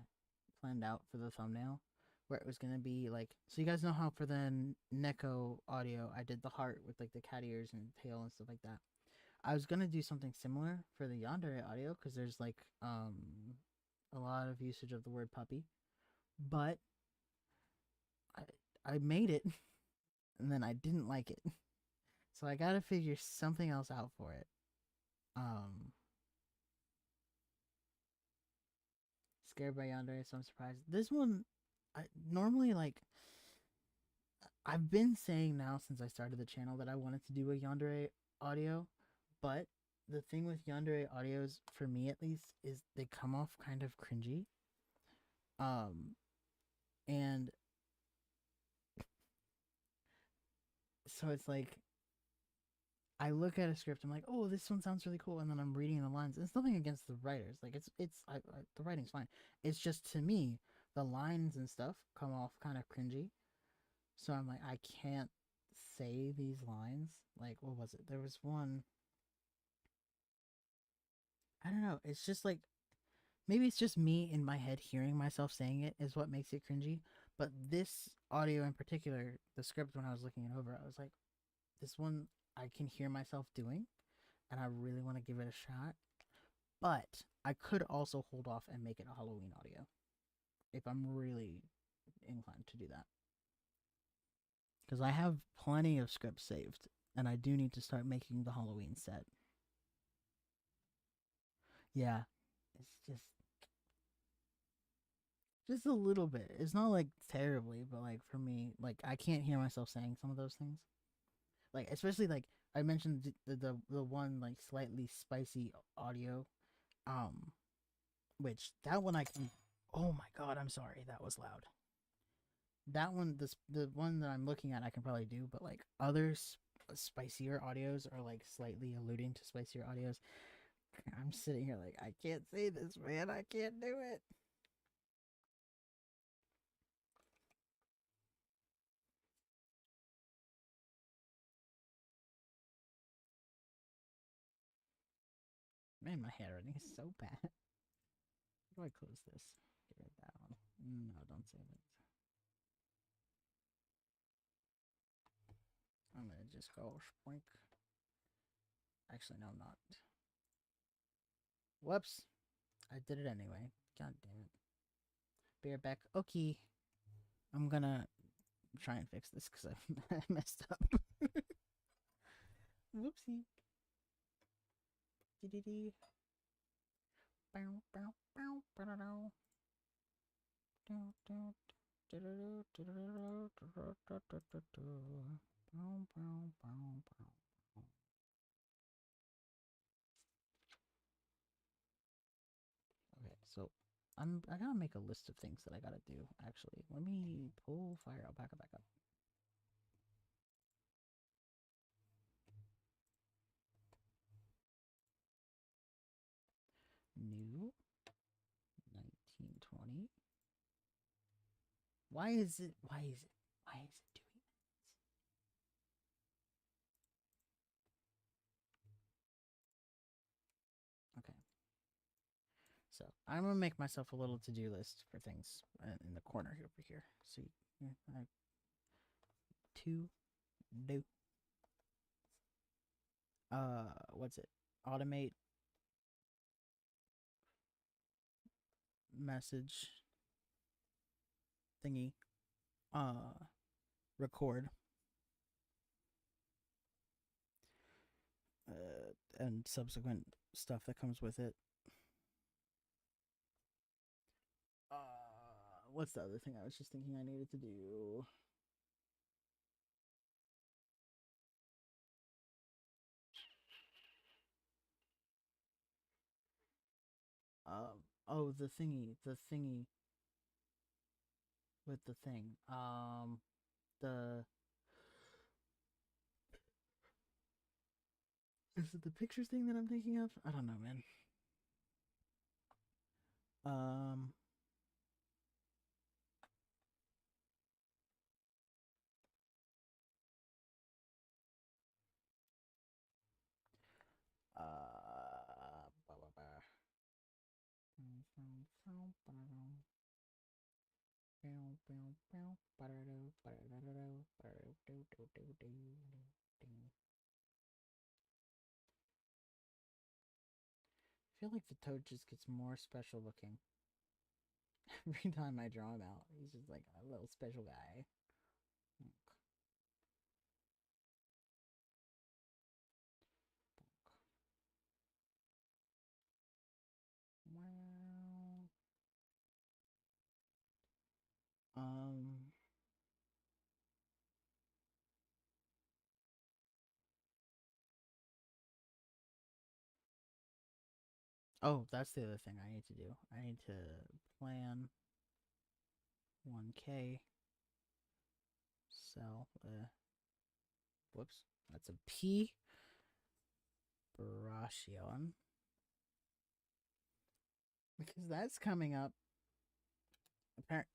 planned out for the thumbnail where it was gonna be like, so you guys know how for the Neko audio I did the heart with like the cat ears and tail and stuff like that. I was gonna do something similar for the Yandere audio because there's like a lot of usage of the word puppy, but I made it and then I didn't like it, so I gotta figure something else out for it. Um, Scared by Yandere, so I'm surprised. This one, I normally like. I've been saying now since I started the channel that I wanted to do a Yandere audio, but the thing with Yandere audios, for me at least, is they come off kind of cringy. Um, and so it's like I look at a script, I'm like, oh, this one sounds really cool, and then I'm reading the lines. It's nothing against the writers, like the writing's fine. It's just to me, the lines and stuff come off kind of cringy. So I'm like, I can't say these lines. Like, what was it? There was one. I don't know. It's just like maybe it's just me in my head hearing myself saying it is what makes it cringy. But this audio in particular, the script when I was looking it over, I was like, this one I can hear myself doing, and I really want to give it a shot. But I could also hold off and make it a Halloween audio if I'm really inclined to do that. Because I have plenty of scripts saved And I do need to start making the Halloween set. Yeah, it's just a little bit. It's not like terribly, but like for me, like I can't hear myself saying some of those things. Like especially like I mentioned the one like slightly spicy audio, um, which that one I can. Oh my god, I'm sorry, that was loud. That one, the one that I'm looking at, I can probably do, but like other spicier audios or like slightly alluding to spicier audios, I'm sitting here like I can't say this, man. I can't do it. Man, my handwriting is so bad. How do I close this? Get rid of that one. No, don't save it. I'm gonna just go spoink. Actually, no, I'm not. Whoops. I did it anyway. God damn it. Be right back. Okay. I'm gonna try and fix this because I messed up. Whoopsie. Dee. Bow, bow, bow, bow, Okay, so I gotta make a list of things that I gotta do. Actually, let me pull fire. I'll back up, back up. New 1920. Why is it? Why is it? Why is it doing this? Okay. So I'm gonna make myself a little to-do list for things in the corner over here. See, to do. What's it? Automate message thingy. Record. And subsequent stuff that comes with it. What's the other thing I was just thinking I needed to do? Oh, the thingy with the thing. The is it the pictures thing that I'm thinking of? I don't know, man. Um, Blah, blah, blah. I feel like the toad just gets more special looking every time I draw him out. He's just like a little special guy. Um. Oh, that's the other thing I need to do. I need to plan 1K. Sell. Whoops. That's a P. Brachion. Because that's coming up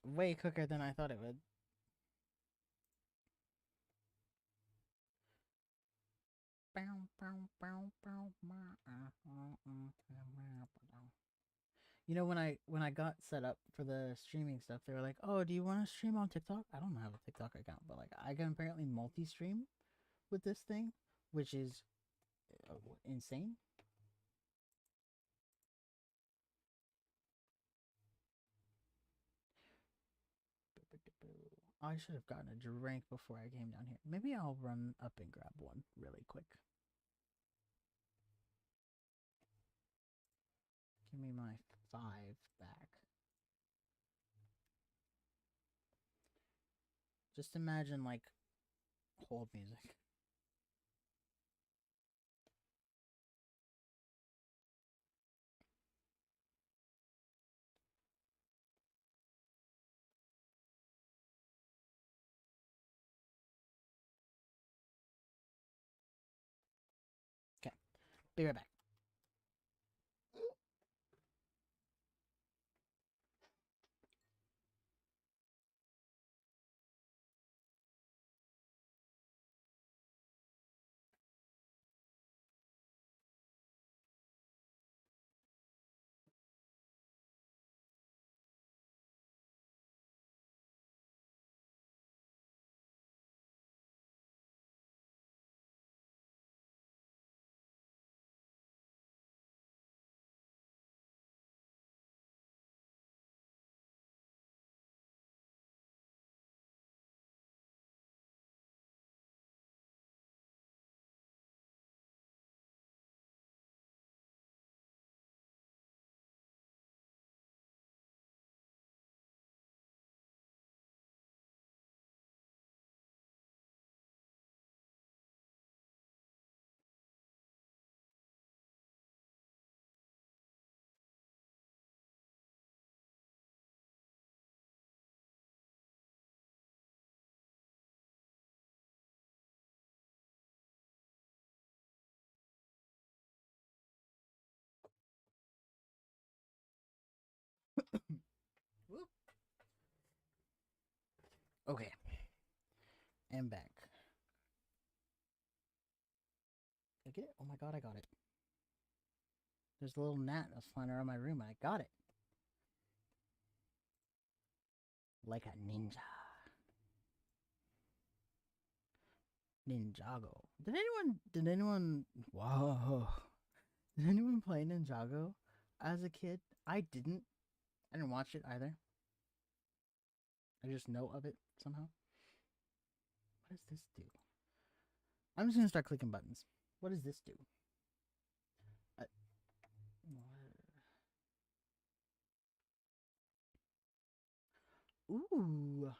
way quicker than I thought it would. You know, when I got set up for the streaming stuff, they were like, "Oh, do you want to stream on TikTok?" I don't have a TikTok account, but like I can apparently multi-stream with this thing, which is insane. I should have gotten a drink before I came down here. Maybe I'll run up and grab one really quick. Give me my 5 back. Just imagine, like, hold music. Okay, be right back. Okay, and back. Did I get it? Oh my god, I got it. There's a little gnat that's flying around my room, and I got it. Like a ninja. Ninjago. Whoa. Did anyone play Ninjago as a kid? I didn't. I didn't watch it either. I just know of it somehow. What does this do? I'm just gonna start clicking buttons. What does this do? Ooh.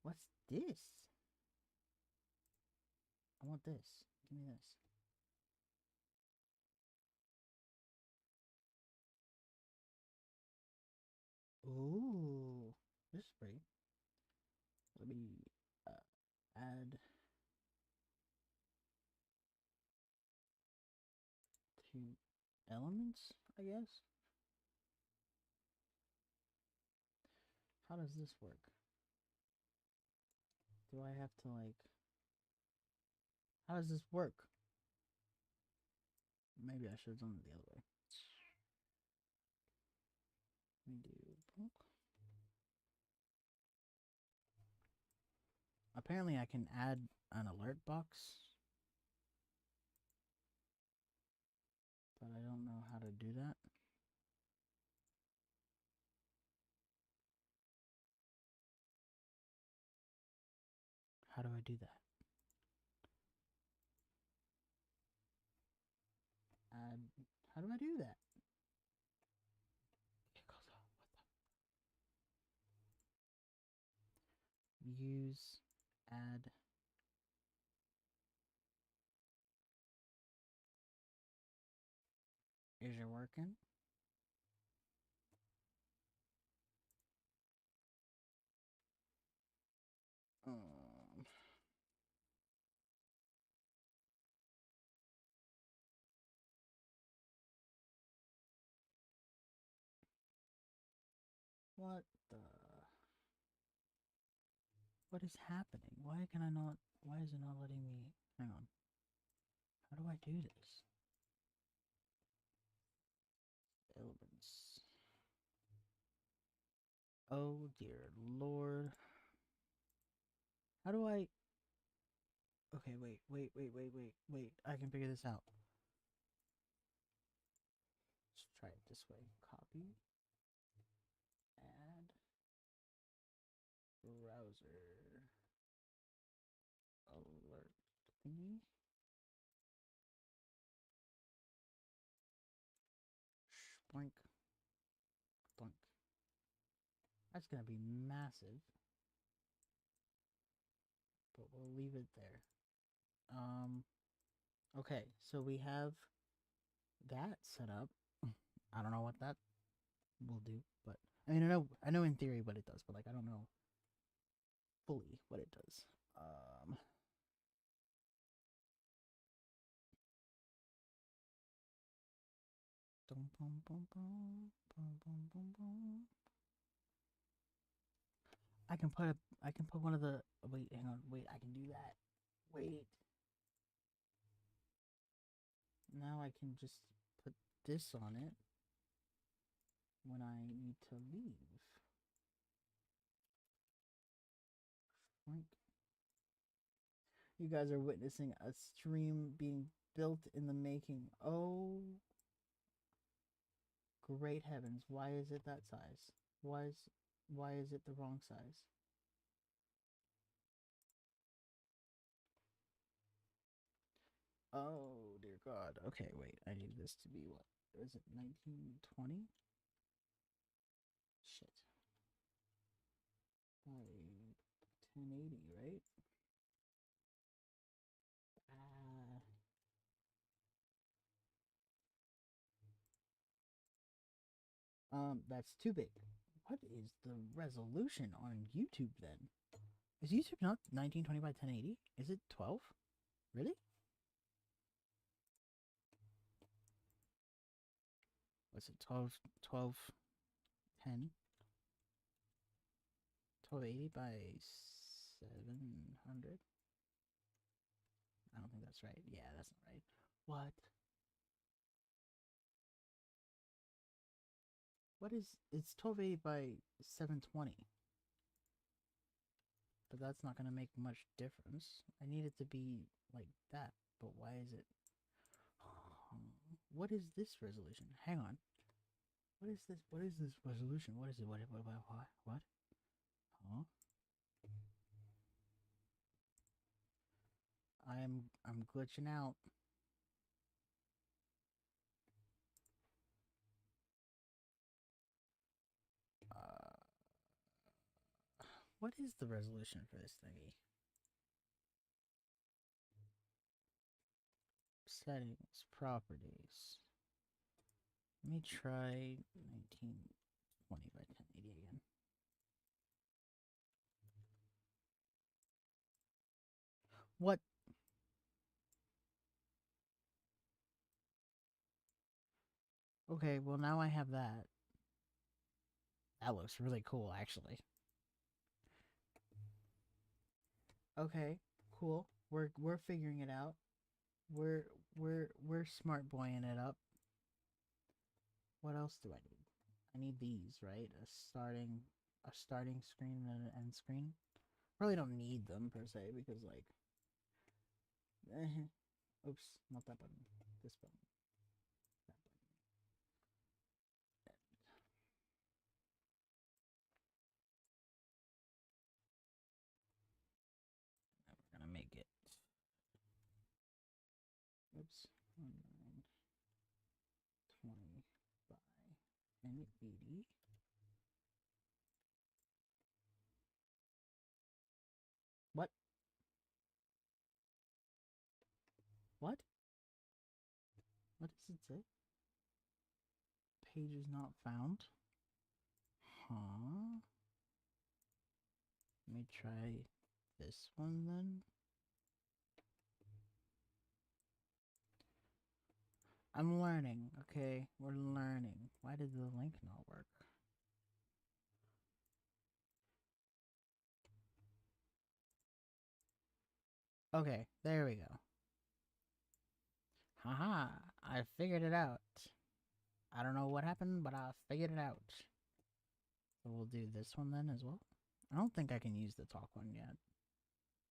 What's this? I want this. Give me this. Ooh. This is pretty. Let me add two elements, I guess. How does this work? Do I have to, like... How does this work? Maybe I should have done it the other way. Let me do... Apparently I can add an alert box. But I don't know how to do that. How do I do that? Add... How do I do that? Use... Add... Is it working? What the... What is happening? Why can I not... Why is it not letting me... Hang on. How do I do this? Elements. Oh dear lord. How do I... Okay, wait. I can figure this out. Let's try it this way. Copy. Add. browser alert thingy. Boink. Boink. That's gonna be massive. But we'll leave it there. Okay, so we have that set up. I don't know what that will do, but I mean I know in theory what it does, but like I don't know fully what it does. I can put one of the wait, hang on, wait, I can do that. Wait. Now I can just put this on it when I need to leave. Like, you guys are witnessing a stream being built in the making. Oh, great heavens! Why is it that size? Why is it the wrong size? Oh dear God. Okay, wait. I need this to be what? Is it 1920? Shit. By 1080, right? That's too big. What is the resolution on YouTube then? Is YouTube not 1920 by 1080? Is it 12? Really? What's it? 12, 12, 10? 1280 by 700? I don't think that's right. Yeah, that's not right. What? What is... It's 1280 by 720. But that's not going to make much difference. I need it to be like that. But why is it... What is this resolution? Hang on. What is this? What is this resolution? What is it? What? What? Huh? I'm glitching out. What is the resolution for this thingy? Settings, properties. Let me try 1920 by 1080 again. What? Okay, well now I have that. That looks really cool, actually. Okay, cool. We're figuring it out. We're smart boying it up. What else do I need? I need these, right? A starting screen and an end screen. Really don't need them per se because like oops, not that button. This button. That button. Now we're gonna make it. Oops. 1920 by 1080. What? What? What does it say? Page is not found. Huh? Let me try this one then. I'm learning, okay? We're learning. Why did the link not work? Okay, there we go. Haha, I figured it out. I don't know what happened, but I figured it out. So we'll do this one then as well. I don't think I can use the talk one yet.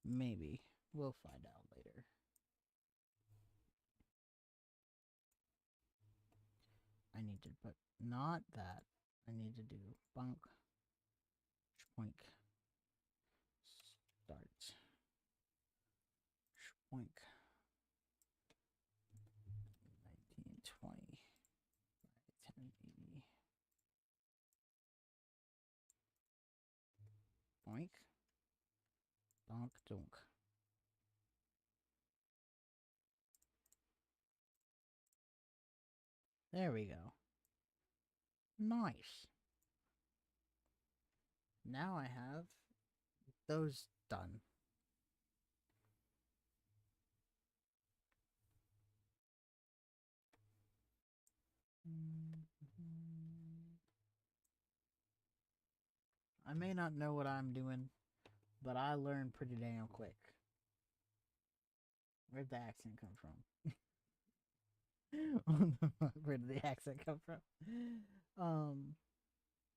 Maybe. We'll find out later. I need to put not that. I need to do bunk, boink, Schmoink. Donk donk. There we go. Nice. Now I have those done. I may not know what I'm doing, but I learn pretty damn quick. Where'd the accent come from? Where did the accent come from?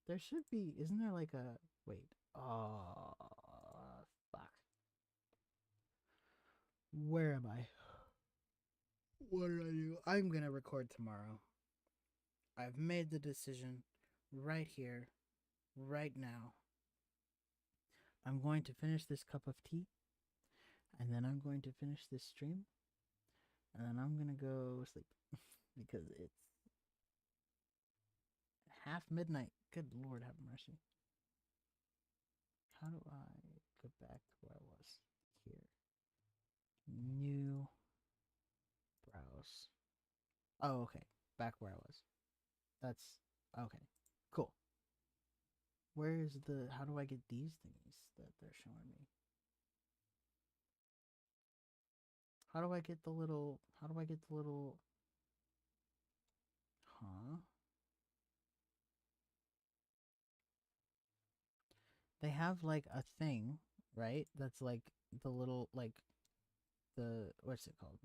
There should be, isn't there like a, wait, oh, fuck. Where am I? What did I do? I'm gonna record tomorrow. I've made the decision right here, right now. I'm going to finish this cup of tea, and then I'm going to finish this stream, and then I'm gonna go sleep because it's half midnight. Good Lord, have mercy. How do I go back to where I was? Here. New browse. Oh, okay. Back where I was. That's okay. Cool. Where is the, how do I get these thingies that they're showing me? How do I get the little, huh? They have like a thing, right? That's like the little, like the, what's it called?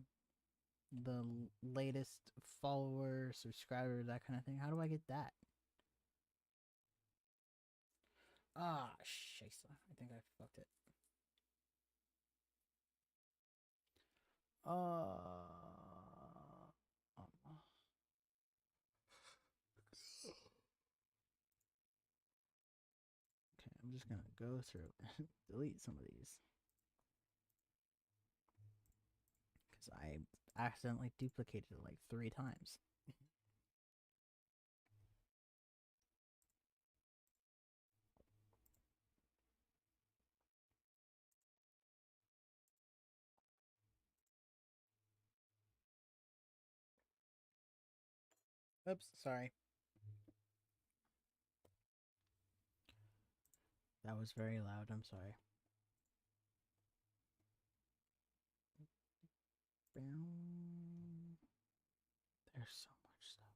The latest follower, subscriber, that kind of thing. How do I get that? Ah, scheisse. I think I fucked it. Okay, I'm just gonna go through and delete some of these. Because I accidentally duplicated it like 3 times. Oops, sorry. That was very loud, I'm sorry. There's so much stuff.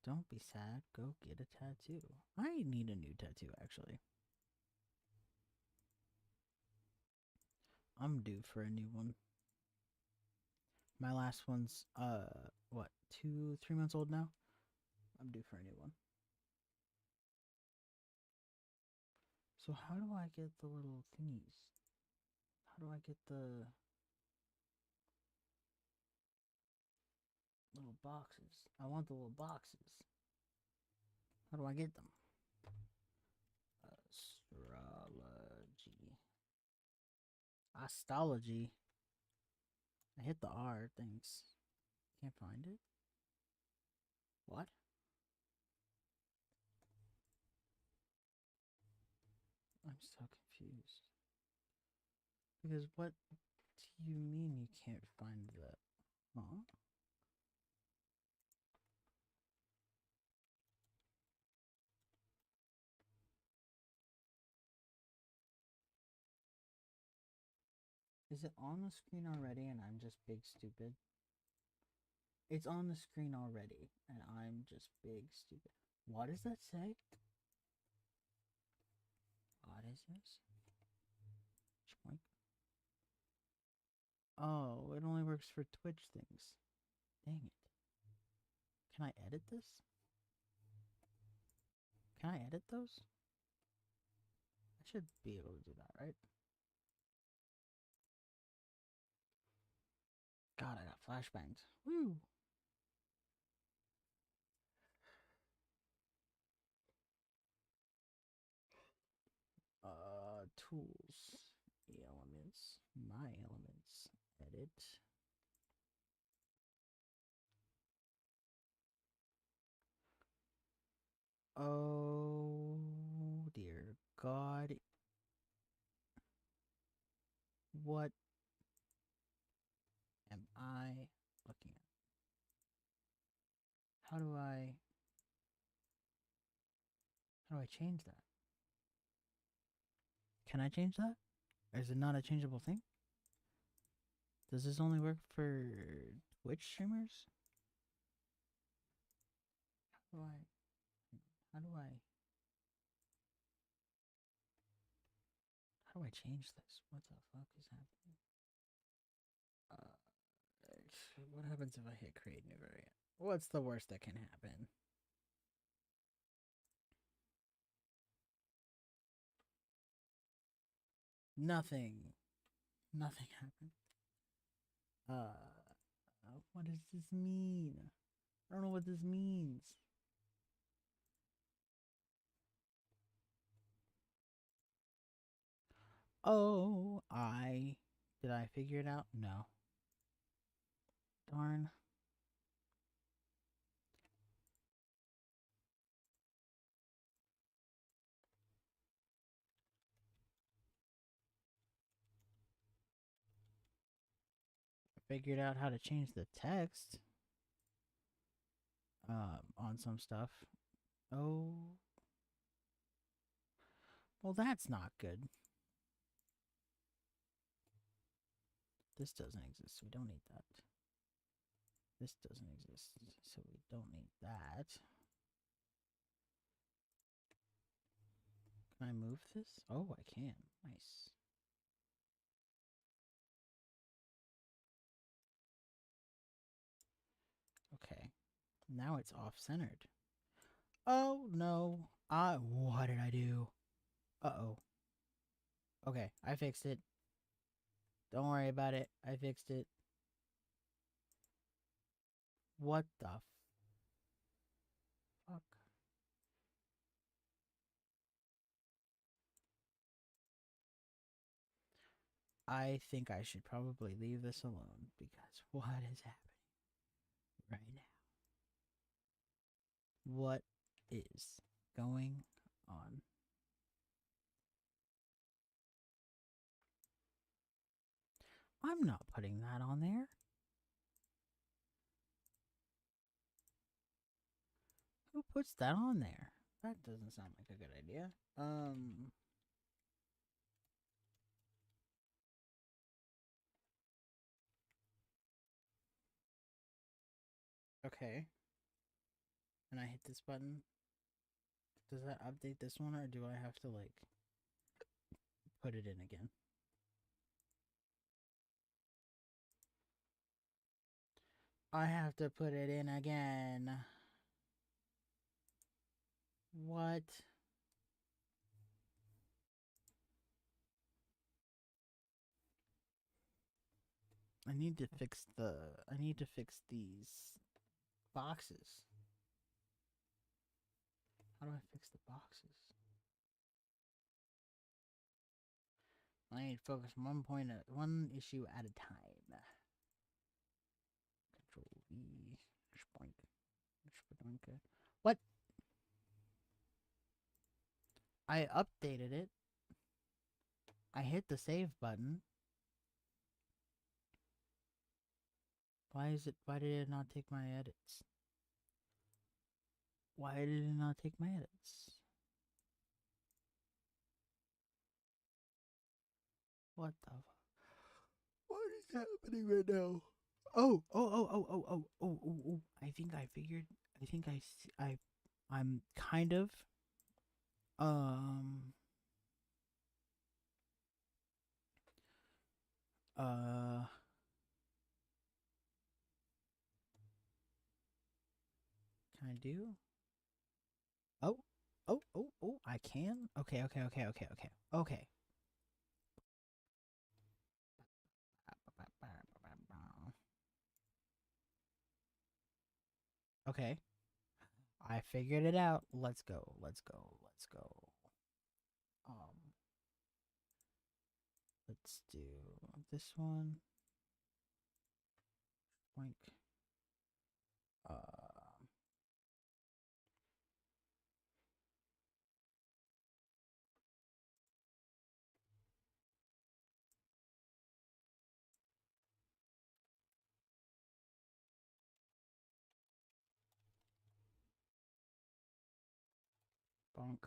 Don't be sad, go get a tattoo. I need a new tattoo, actually. I'm due for a new one. My last one's, what, 2-3 months old now? I'm due for a new one. So how do I get the little thingies? How do I get the little boxes? I want the little boxes. How do I get them? Astrology. Astrology. I hit the R, thanks. Can't find it. What? I'm so confused. Because what do you mean you can't find that? Huh? Is it on the screen already and I'm just big stupid? It's on the screen already and I'm just big stupid. What does that say? What is this? Schmoink. Oh, it only works for Twitch things. Dang it. Can I edit this? Can I edit those? I should be able to do that, right? God, I got flashbangs. Woo! Tools. Elements. My elements. Edit. Oh dear God. What am I looking at? How do I change that? Can I change that? Or is it not a changeable thing? Does this only work for Twitch streamers? How do I how do I how do I change this? What the fuck is happening? What happens if I hit create new variant? What's the worst that can happen? Nothing. Nothing happened. What does this mean? I don't know what this means. Oh, did I figure it out? No. Darn. I figured out how to change the text on some stuff. Oh. Well, that's not good. This doesn't exist. We don't need that. This doesn't exist, so we don't need that. Can I move this? Oh, I can. Nice. Okay. Now it's off-centered. Oh, no. What did I do? Uh-oh. Okay, I fixed it. Don't worry about it. I fixed it. What the fuck? I think I should probably leave this alone because what is happening right now? What is going on? I'm not putting that on there. Who puts that on there? That doesn't sound like a good idea. Okay. And I hit this button. Does that update this one, or do I have to, like, put it in again? I have to put it in again. What? I need to fix these boxes. How do I fix the boxes? I need to focus one issue at a time. Control V. What? I updated it. I hit the save button. Why did it not take my edits? Why did it not take my edits? What the fuck? What is happening right now? Oh. I think I figured. I'm kind of. Um. Can I do? Oh. I can? Okay. Okay. Okay. I figured it out. Let's go. Um, let's do this one. Boink. bonk.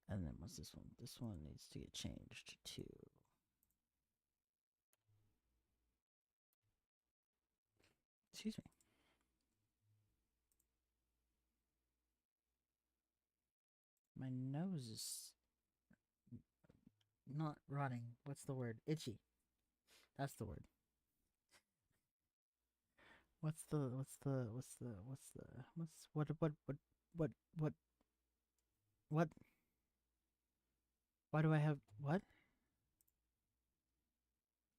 And then what's this one? This one needs to get changed to excuse me. My nose is not rotting. What's the word? Itchy. That's the word. What why do I have what?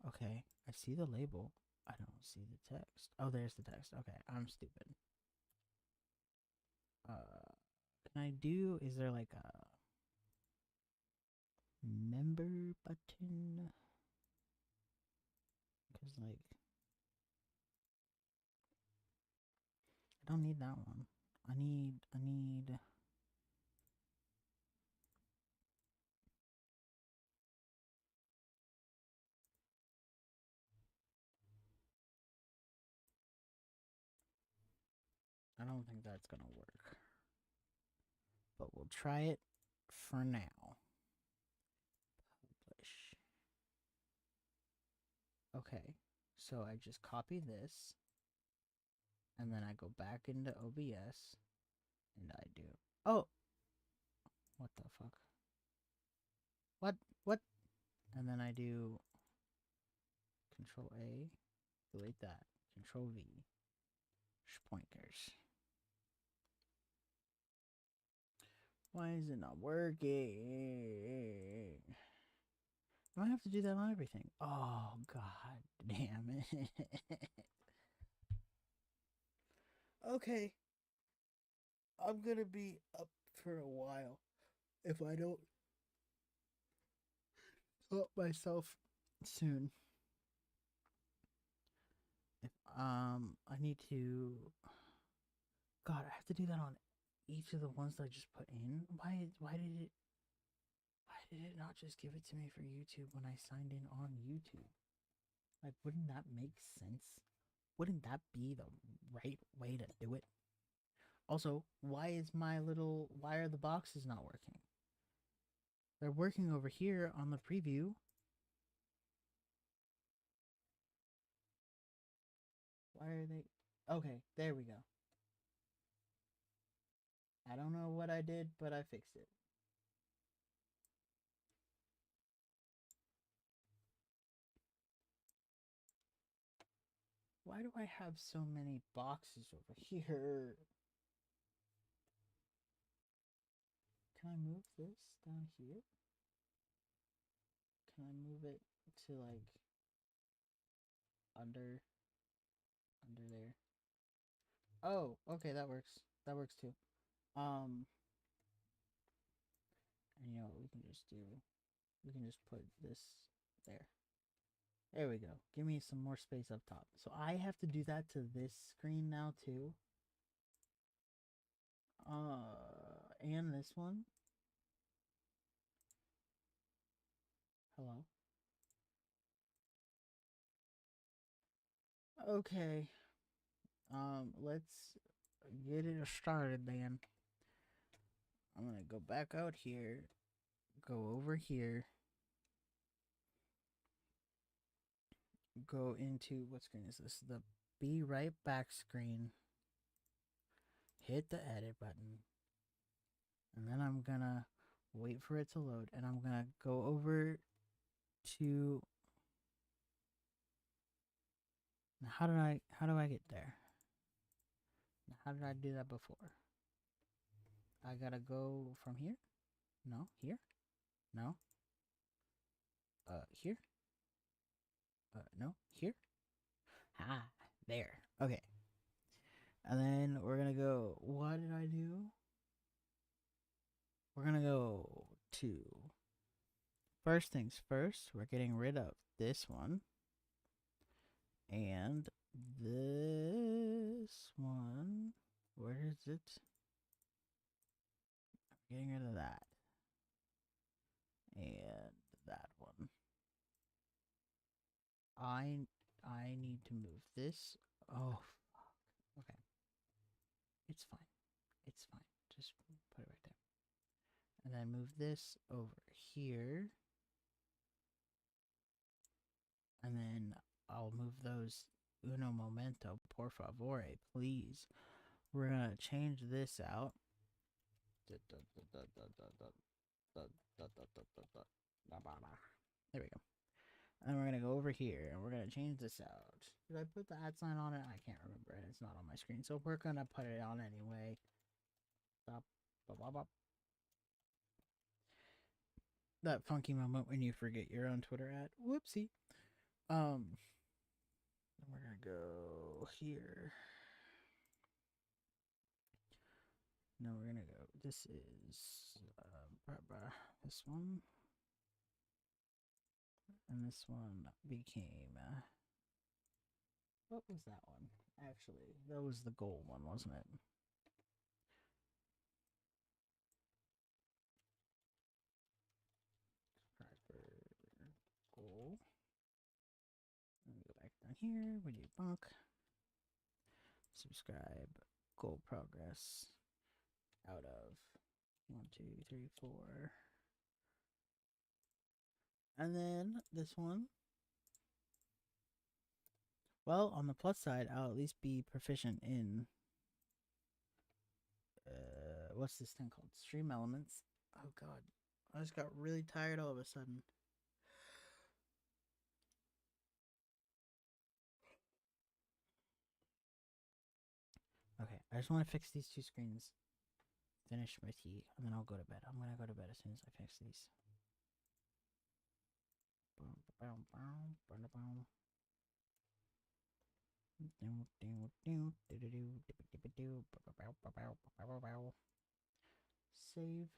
Okay, I see the label. I don't see the text. Oh, there's the text. Okay, I'm stupid. Can I do, is there like a member button? Cause like, I don't need that one. I need I don't think that's gonna work. But we'll try it for now. Publish. Okay, so I just copy this, and then I go back into OBS, and I do. Oh! What the fuck? What? And then I do Control A, delete that, Control V, pointers. Why is it not working? Do I have to do that on everything? Oh, god damn it. Okay. I'm gonna be up for a while if I don't help myself soon. If I need to God, I have to do that on each of the ones that I just put in. Why did it not just give it to me for YouTube when I signed in on YouTube? Like, wouldn't that make sense? Wouldn't that be the right way to do it? Also, why are the boxes not working? They're working over here on the preview. Why are they? Okay, there we go. I don't know what I did, but I fixed it. Why do I have so many boxes over here? Can I move this down here? Can I move it to like under there? Oh, okay, that works. That works too. And you know what we can just do? We can just put this there. There we go. Give me some more space up top. So I have to do that to this screen now too. And this one. Hello. Okay. Let's get it started then. I'm gonna go back out here, go over here, go into, what screen is this? The Be Right Back screen. Hit the edit button. And then I'm gonna wait for it to load, and I'm gonna go over to, how do I get there? How did I do that before? I gotta go from here? No, here? No. Here? No, here? Ah, there. Okay. And then we're gonna go, what did I do? We're gonna go to, first things first, we're getting rid of this one. And this one, where is it? getting rid of that. And that one. I need to move this. Oh, fuck. Okay. It's fine. It's fine. Just put it right there. And then move this over here. And then I'll move those uno momento, por favor, please. We're gonna change this out. There we go. And we're gonna go over here and we're gonna change this out. Did I put the @ sign on it? I can't remember. It's not on my screen, so we're gonna put it on anyway. That funky moment when you forget your own Twitter @ whoopsie. And we're gonna go here. No, we're gonna go. This is this one, and this one became. What was that one? Actually, that was the gold one, wasn't it? Goal. Let me go back down here. We do bunk. Subscribe. Goal progress. Out of 1, 2, 3, 4. And then this one. Well, on the plus side, I'll at least be proficient in what's this thing called? Stream Elements. Oh god. I just got really tired all of a sudden. Okay, I just want to fix these 2 screens. Finish my tea, and then I'll go to bed. I'm gonna go to bed as soon as I fix these. Save.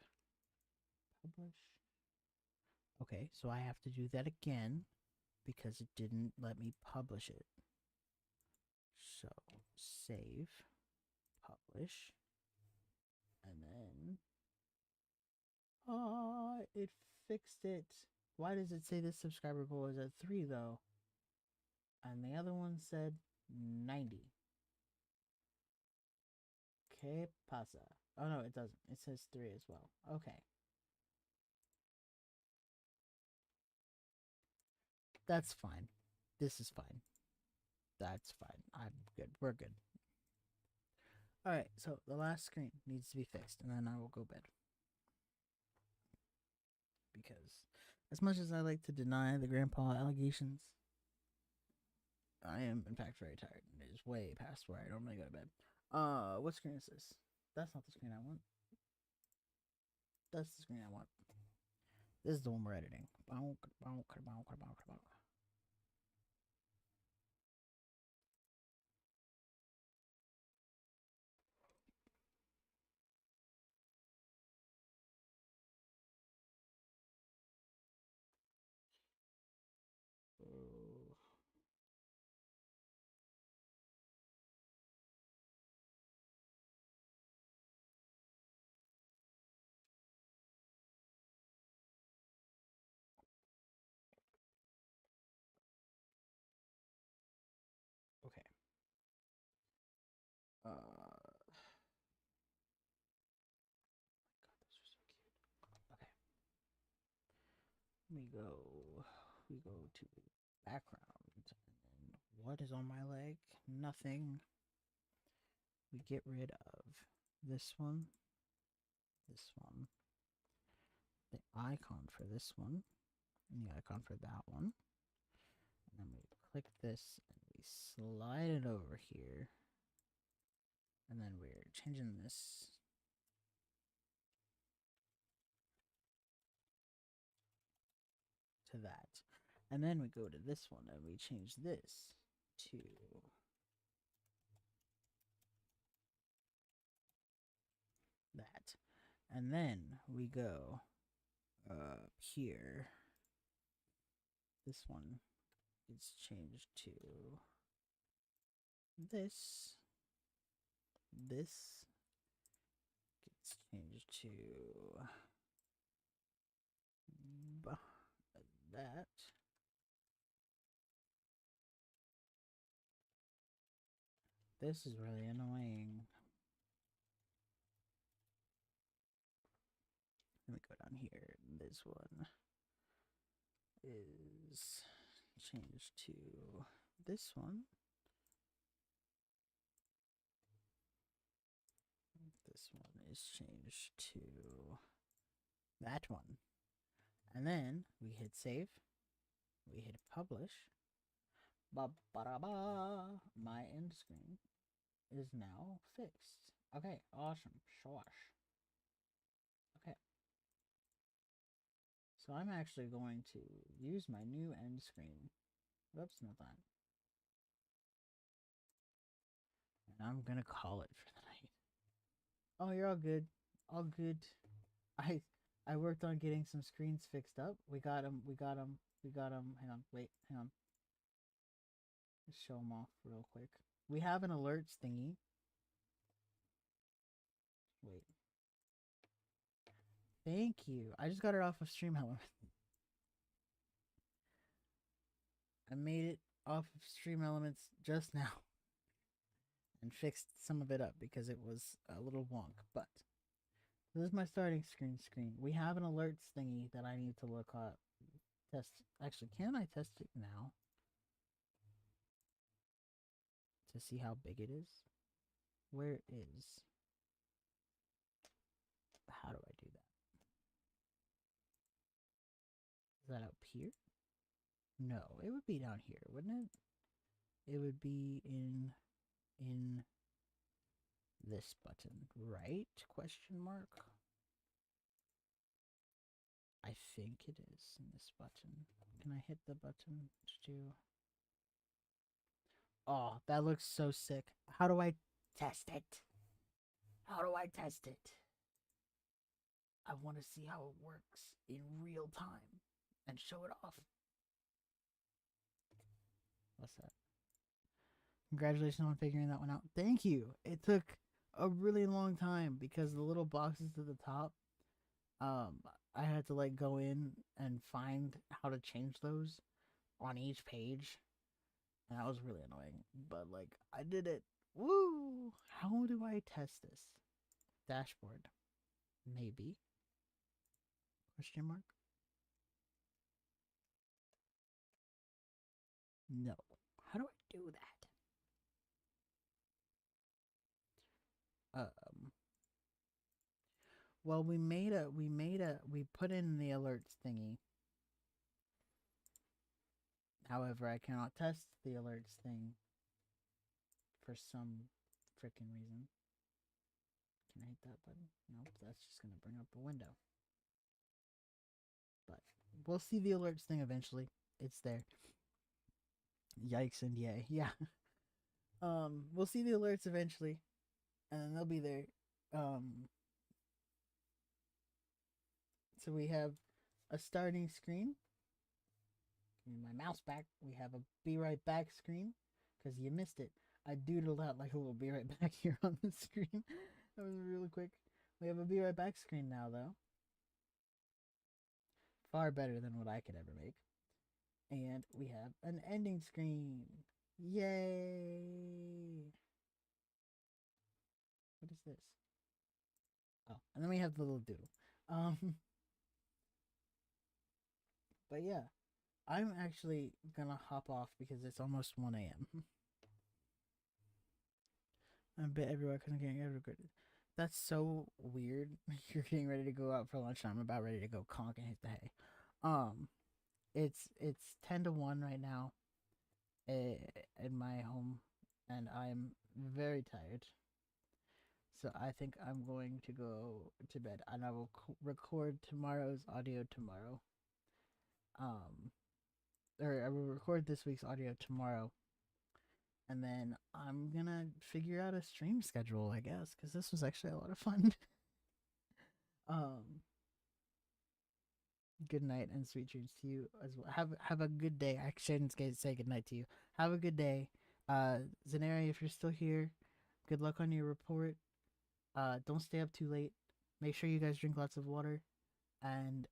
Publish. Okay, so I have to do that again because it didn't let me publish it. So, save. Publish. And then it fixed it. Why does it say this subscriber goal is at 3 though? And the other one said 90. Que pasa? Oh no, it doesn't. It says 3 as well. Okay. That's fine. This is fine. That's fine. I'm good. We're good. Alright, so the last screen needs to be fixed, and then I will go bed. Because as much as I like to deny the grandpa allegations, I am in fact very tired. It is way past where I normally go to bed. What screen is this? That's not the screen I want. That's the screen I want. This is the one we're editing. Okay. God, those are so cute. Okay. We go to background, and then what is on my leg? Nothing. We get rid of this one, the icon for this one, and the icon for that one. And then we click this and we slide it over here. And then we're changing this to that. And then we go to this one and we change this to that. And then we go up here. This one is changed to this. This gets changed to that. This is really annoying. Let me go down here. This one is changed to this one. This one is changed to that one. And then we hit save. We hit publish. Ba ba da ba. My end screen is now fixed. Okay, awesome. Shosh. Okay. So I'm actually going to use my new end screen. Whoops, not that. And I'm gonna call it for the night. Oh, you're all good. All good. I worked on getting some screens fixed up. We got them. We got them. We got them. Hang on. Wait. Hang on. Let's show them off real quick. We have an alerts thingy. Wait. Thank you. I just got it off of StreamElements. I made it off of StreamElements just now and fixed some of it up because it was a little wonk. But this is my starting screen. We have an alerts thingy that I need to look at. Test. Actually, can I test it now to see how big it is? Where is? How do I do that? Is that up here? No, it would be down here, wouldn't it? It would be in this button, right? Question mark. I think it is in this button. Can I hit the button to do? Oh, that looks so sick. How do I test it? How do I test it? I want to see how it works in real time and show it off. What's that? Congratulations on figuring that one out. Thank you. It took a really long time because the little boxes to the top, I had to like go in and find how to change those on each page. And that was really annoying. But like I did it. Woo! How do I test this? Dashboard. Maybe. Question mark? No. How do I do that? Well, we put in the alerts thingy. However, I cannot test the alerts thing for some freaking reason. Can I hit that button? Nope, that's just gonna bring up a window. But we'll see the alerts thing eventually. It's there. Yikes and yay. Yeah. We'll see the alerts eventually. And then they'll be there. So we have a starting screen. Give me my mouse back. We have a be right back screen. Because you missed it. I doodled out like a little be right back here on the screen. That was really quick. We have a be right back screen now, though. Far better than what I could ever make. And we have an ending screen. Yay! What is this? Oh, and then we have the little doodle. But yeah, I'm actually gonna hop off because it's almost 1 a.m. I bet everywhere because I'm getting everywhere. That's so weird. You're getting ready to go out for lunch and I'm about ready to go conk and hit the hay. It's 10 to 1 right now in my home and I'm very tired. So I think I'm going to go to bed and I will record tomorrow's audio tomorrow. Or I will record this week's audio tomorrow. And then I'm gonna figure out a stream schedule, I guess, because this was actually a lot of fun. Good night and sweet dreams to you as well. Have a good day. I shouldn't say good night to you. Have a good day. Zanari, if you're still here, good luck on your report. Don't stay up too late. Make sure you guys drink lots of water, and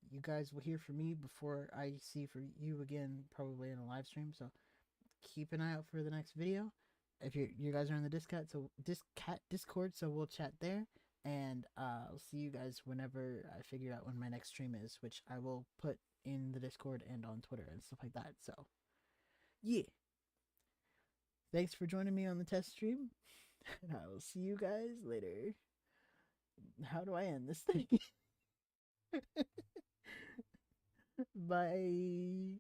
you guys will hear from me before I see for you again, probably in a live stream. So keep an eye out for the next video. If you guys are in the Discord, so we'll chat there, and I'll see you guys whenever I figure out when my next stream is, which I will put in the Discord and on Twitter and stuff like that. So yeah, thanks for joining me on the test stream, and I will see you guys later. How do I end this thing? Bye.